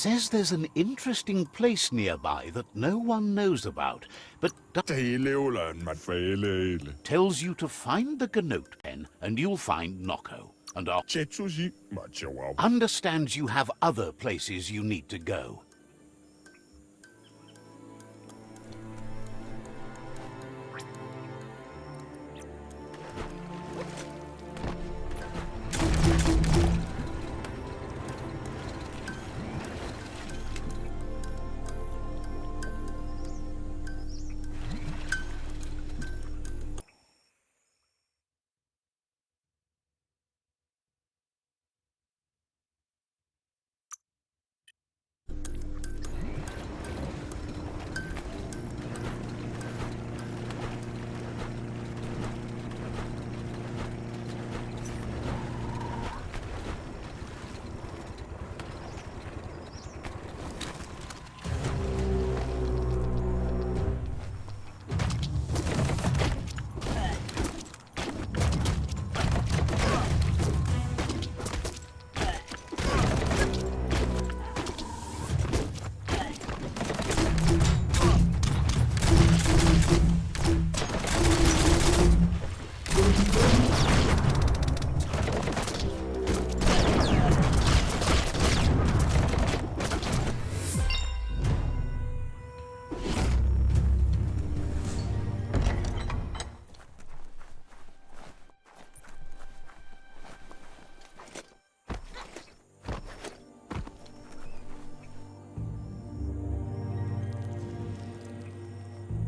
A: Says there's an interesting place nearby that no one knows about, but
B: ใจเร็วหลานมัดไฟเลยเลย
A: tells you to find the Ganote pen and you'll find Nocco. And
B: เช็ดซูชิมาเชียวเอา
A: understands you have other places you need to go.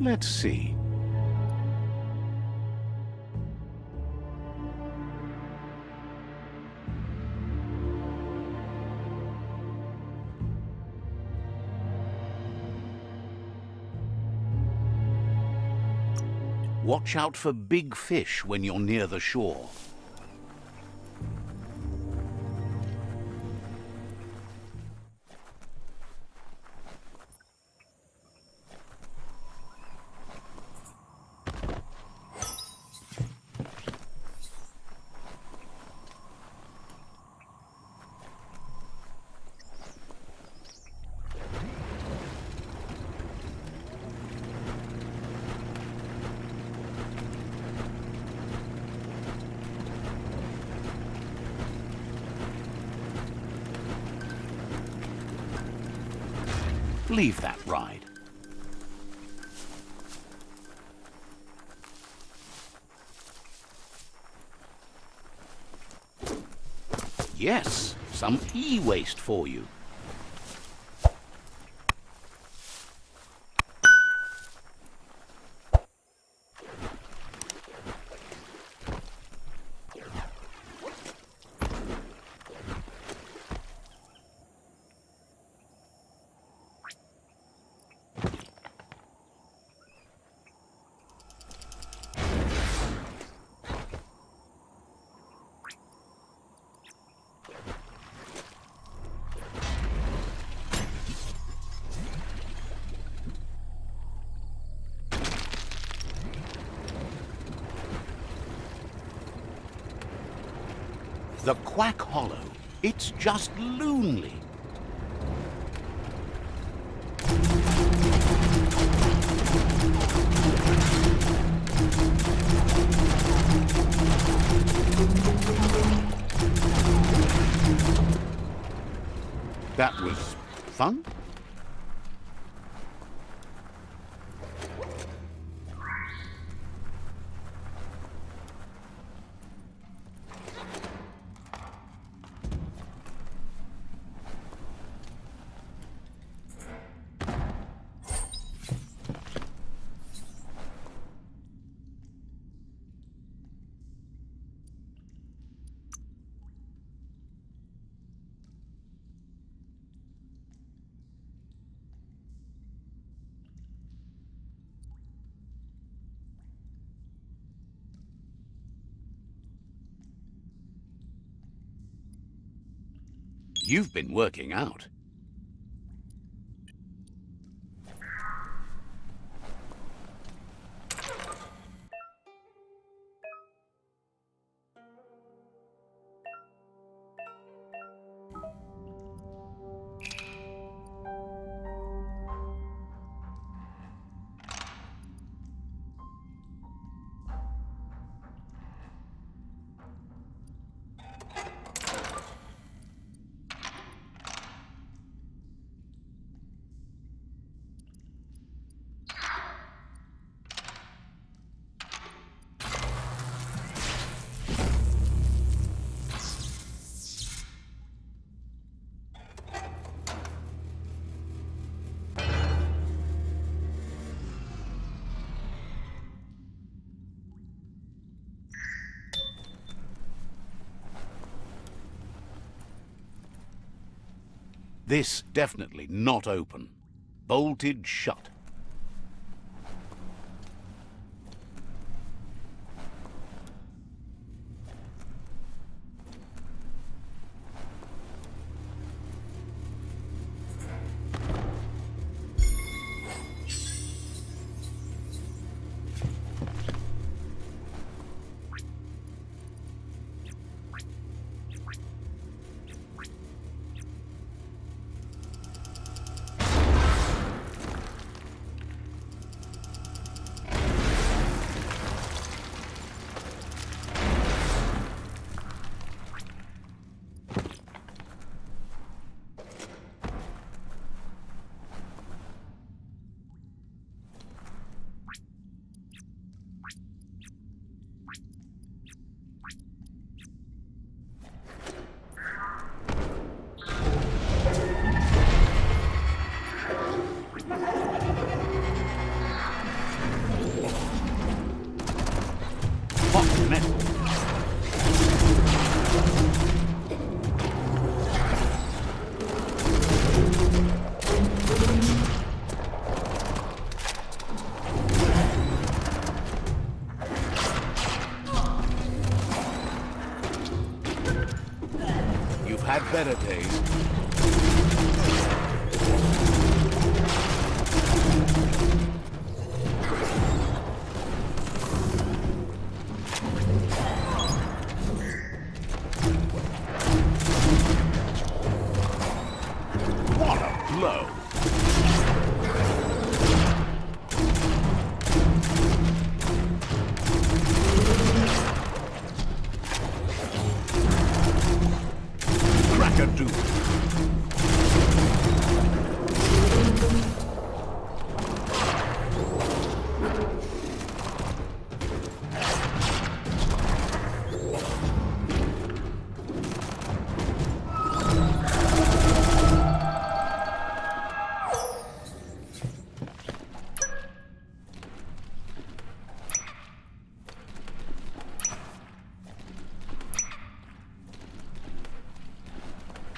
A: Let's see. Watch out for big fish when you're near the shore. Leave that ride. Yes, some e-waste for you. The Quack Hollow. It's just loonly. That was fun? You've been working out. This definitely not open. Bolted shut. You've had better days. What a blow! Crack-a-doodle.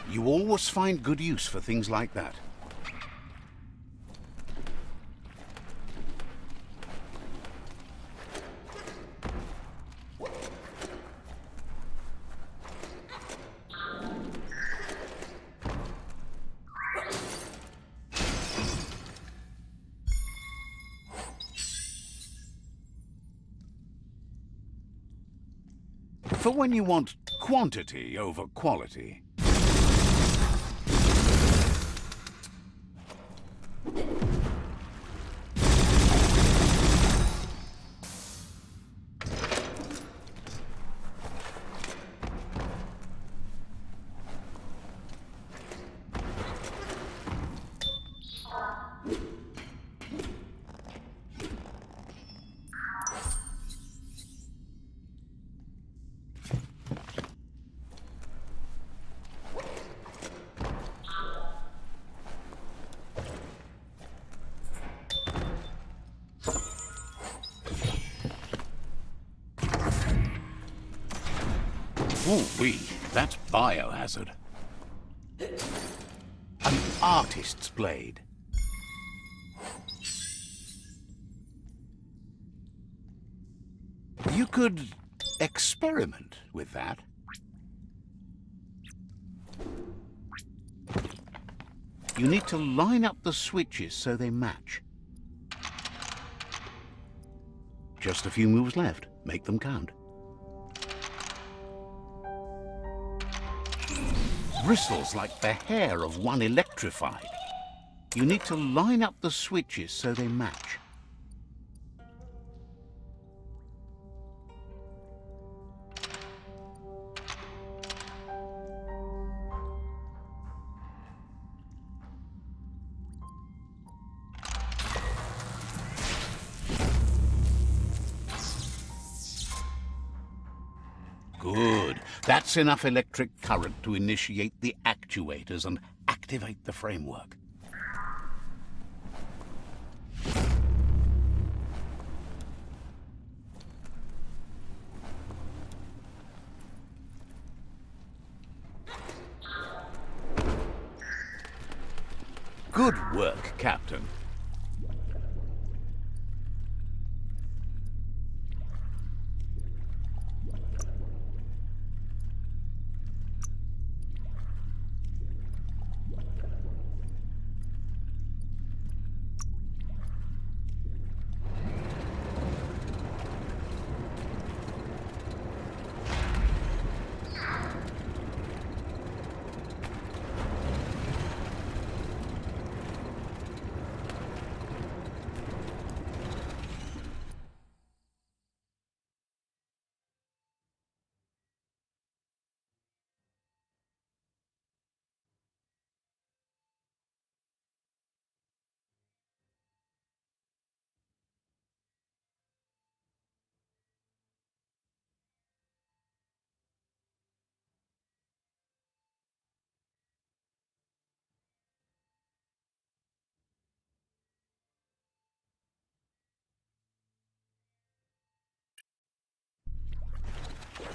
A: You always find good use for things like that. For when you want quantity over quality. Ooh-wee, that's biohazard. An artist's blade. You could experiment with that. You need to line up the switches so they match. Just a few moves left. Make them count. Bristles like the hair of one electrified. You need to line up the switches so they match. Good. That's enough electric current to initiate the actuators and activate the framework. Good work, Captain.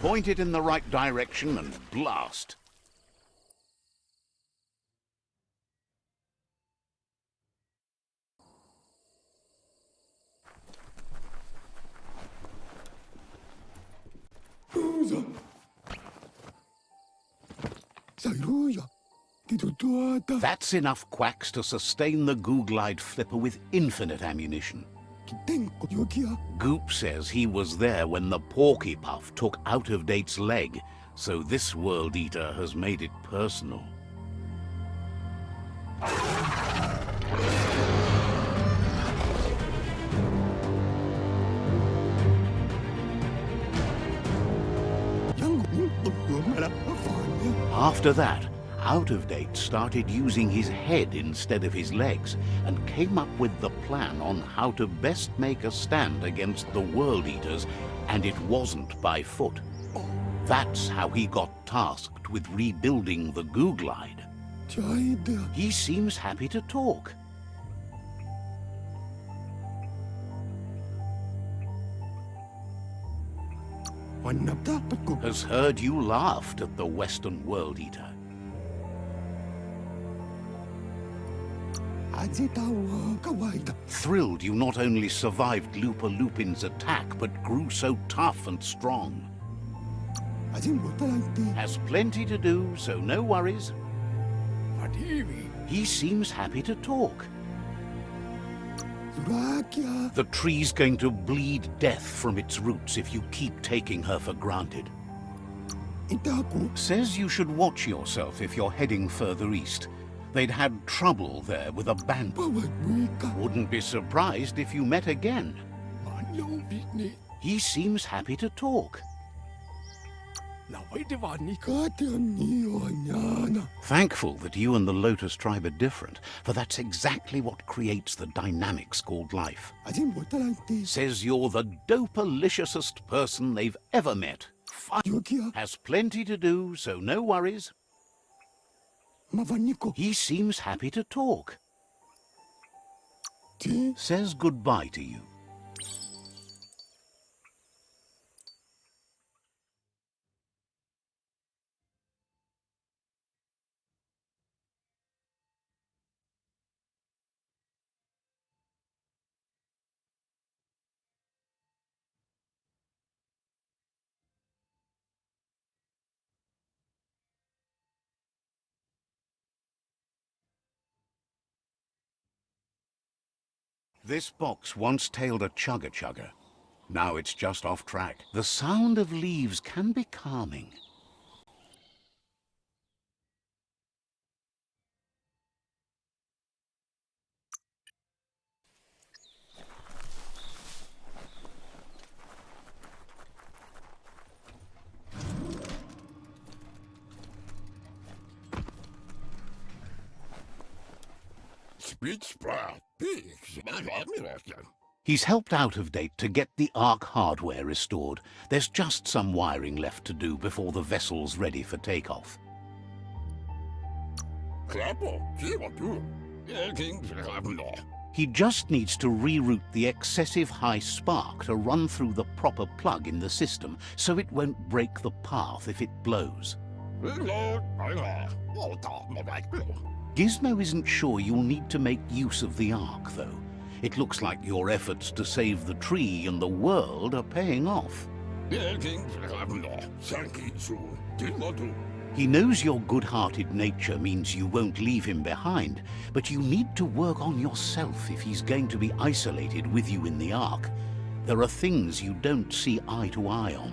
A: Point it in the right direction and blast. That's enough quacks to sustain the Googlide flipper with infinite ammunition. Goop says he was there when the Porky Puff took Out-of-Date's leg, so this World Eater has made it personal. After that, Out-of-Date started using his head instead of his legs and came up with the plan on how to best make a stand against the World Eaters, and it wasn't by foot. That's how he got tasked with rebuilding the Googlide. He seems happy to talk. Has heard you laughed at the Western World Eater. Thrilled you not only survived Looper Lupin's attack, but grew so tough and strong. Has plenty to do, so no worries. He seems happy to talk. The tree's going to bleed death from its roots if you keep taking her for granted. Says you should watch yourself if you're heading further east. They'd had trouble there with a band. Wouldn't be surprised if you met again. He seems happy to talk. Thankful that you and the Lotus tribe are different, for that's exactly what creates the dynamics called life. Says you're the dope-aliciousest person they've ever met. Has plenty to do, so no worries. He seems happy to talk. Says goodbye to you. This box once tailed a chugger-chugger. Now it's just off track. The sound of leaves can be calming. He's helped Out-of-Date to get the Ark hardware restored. There's just some wiring left to do before the vessel's ready for takeoff. He just needs to reroute the excessive high spark to run through the proper plug in the system, so it won't break the path if it blows. Gizmo isn't sure you'll need to make use of the Ark, though. It looks like your efforts to save the tree and the world are paying off. He knows your good-hearted nature means you won't leave him behind, but you need to work on yourself if he's going to be isolated with you in the Ark. There are things you don't see eye to eye on.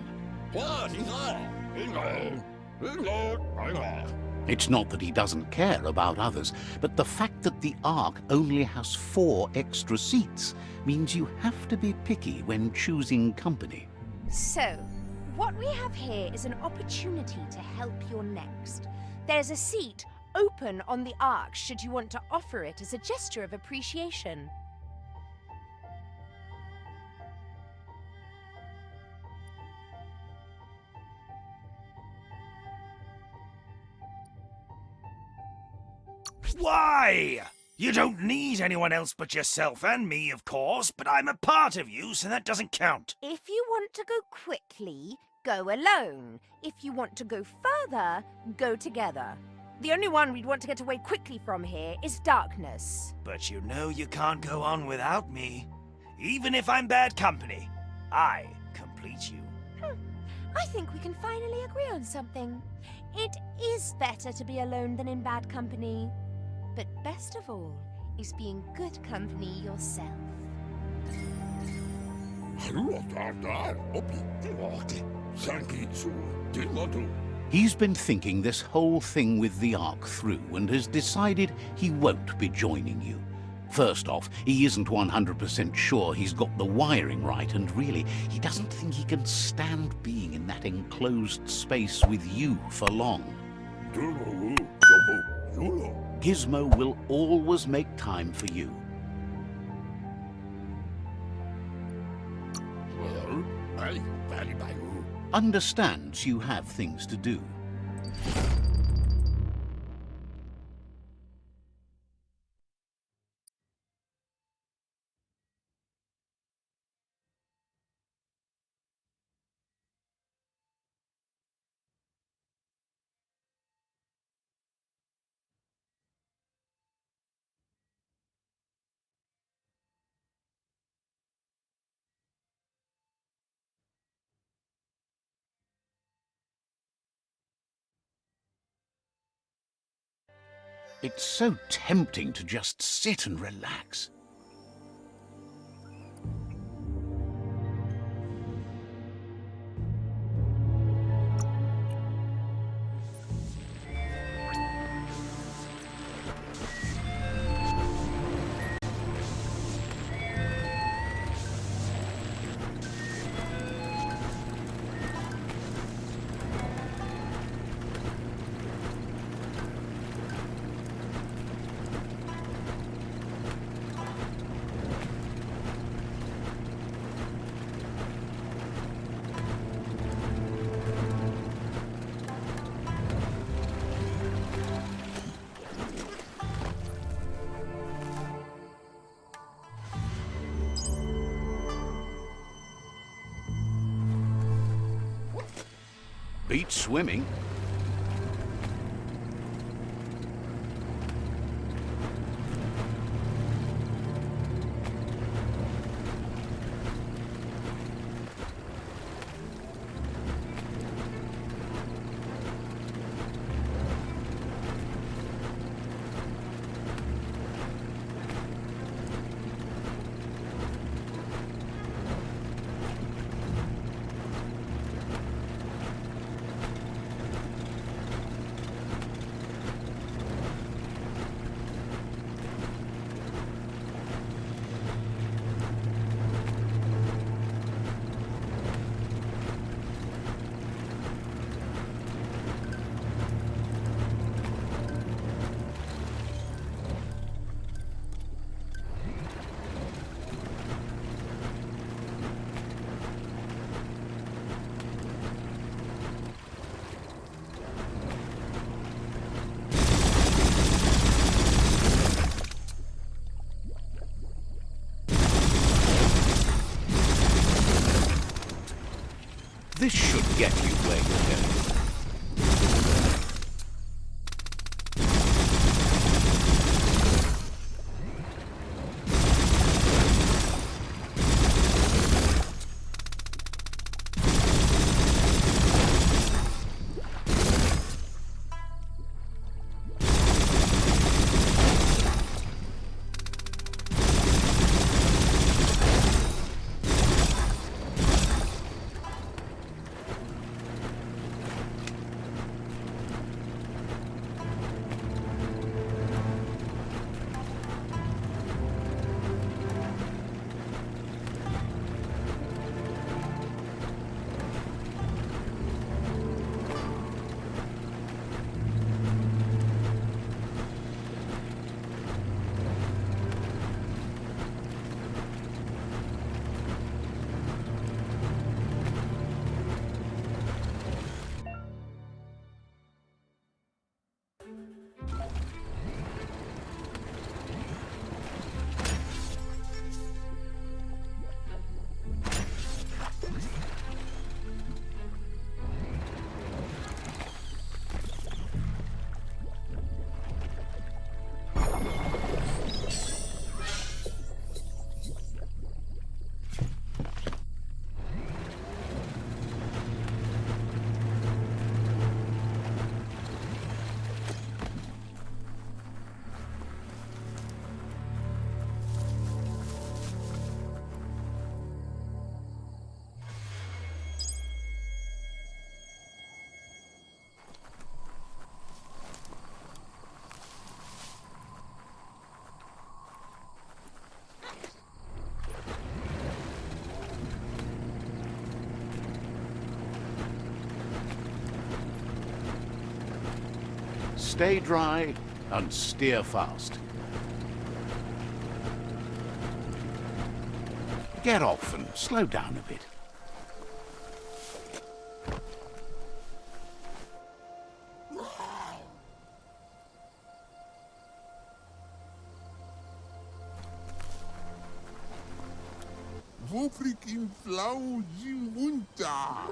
A: It's not that he doesn't care about others, but the fact that the Ark only has 4 extra seats means you have to be picky when choosing company.
C: So, what we have here is an opportunity to help your next. There's a seat open on the Ark should you want to offer it as a gesture of appreciation.
D: Why? You don't need anyone else but yourself and me, of course, but I'm a part of you, so that doesn't count.
C: If you want to go quickly, go alone. If you want to go further, go together. The only one we'd want to get away quickly from here is darkness.
D: But you know you can't go on without me. Even if I'm bad company, I complete you.
C: I think we can finally agree on something. It is better to be alone than in bad company. But best of all is being good company yourself.
A: He's been thinking this whole thing with the Ark through and has decided he won't be joining you. First off, he isn't 100% sure he's got the wiring right, and really, he doesn't think he can stand being in that enclosed space with you for long. Gizmo will always make time for you. Understands you have things to do. It's so tempting to just sit and relax. Beats swimming. This should get you where you're going. Stay dry and steer fast. Get off and slow down a bit.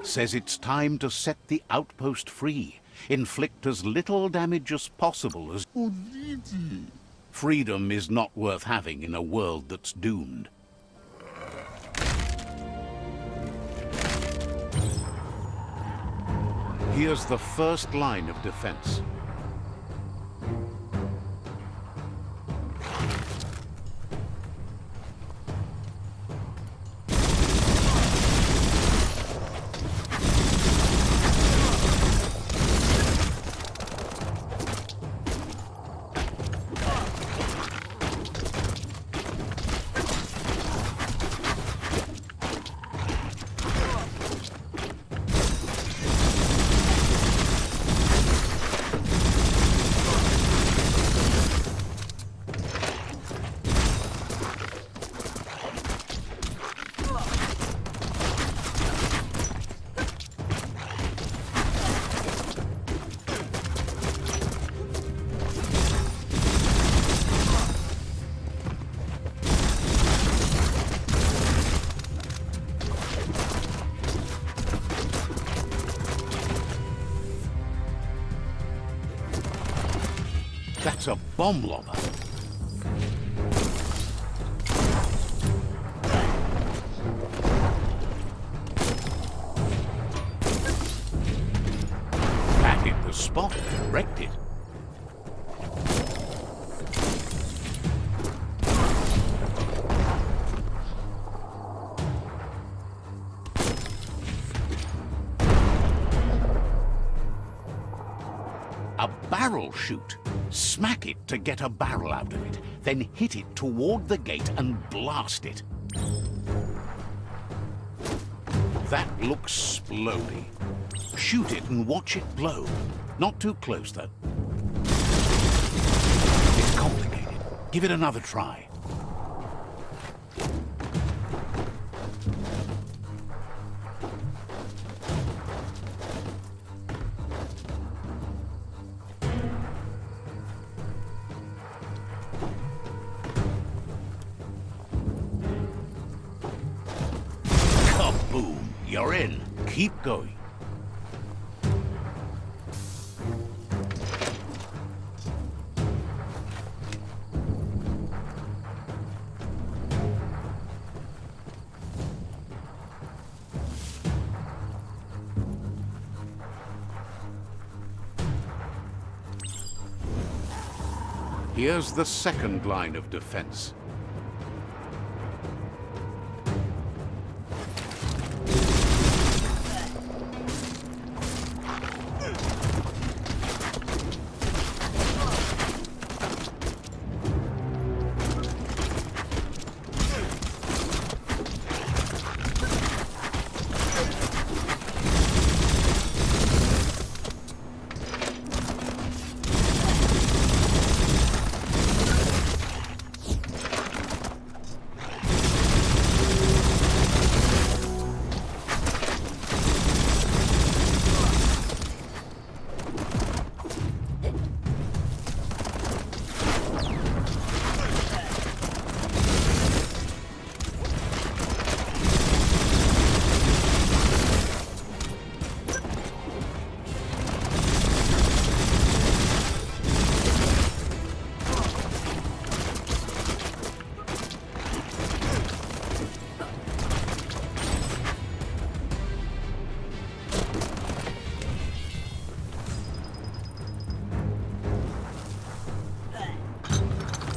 A: Says it's time to set the outpost free. Inflict as little damage as possible as... Freedom is not worth having in a world that's doomed. Here's the first line of defense. That's a bomb lobber. That hit the spot, wrecked it. A barrel shoot. Smack it to get a barrel out of it, then hit it toward the gate and blast it. That looks splody. Shoot it and watch it blow. Not too close, though. It's complicated. Give it another try. Boom, you're in. Keep going. Here's the second line of defense.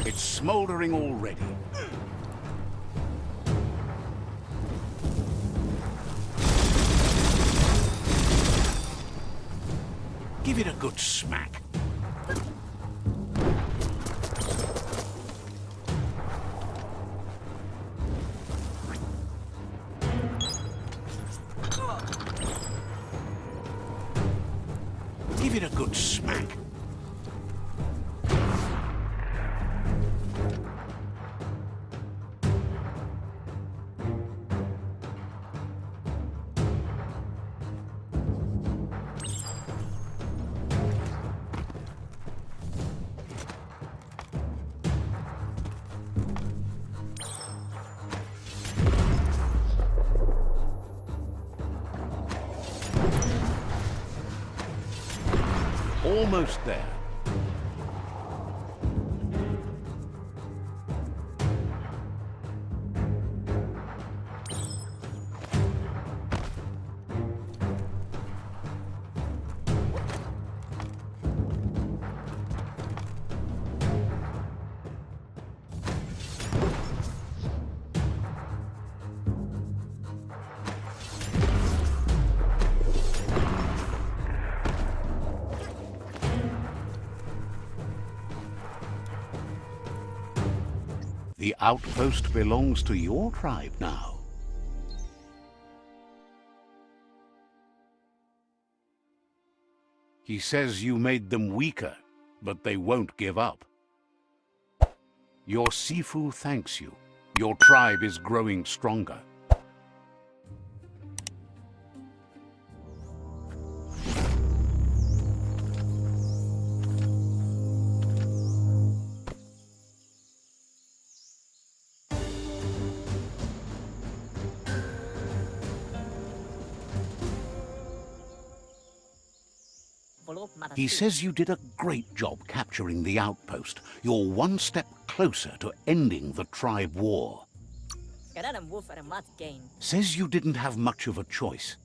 A: It's smoldering already. Give it a good smack. Give it a good smack. Almost there. The outpost belongs to your tribe now. He says you made them weaker, but they won't give up. Your Sifu thanks you. Your tribe is growing stronger. He says you did a great job capturing the outpost. You're one step closer to ending the tribe war. Says you didn't have much of a choice.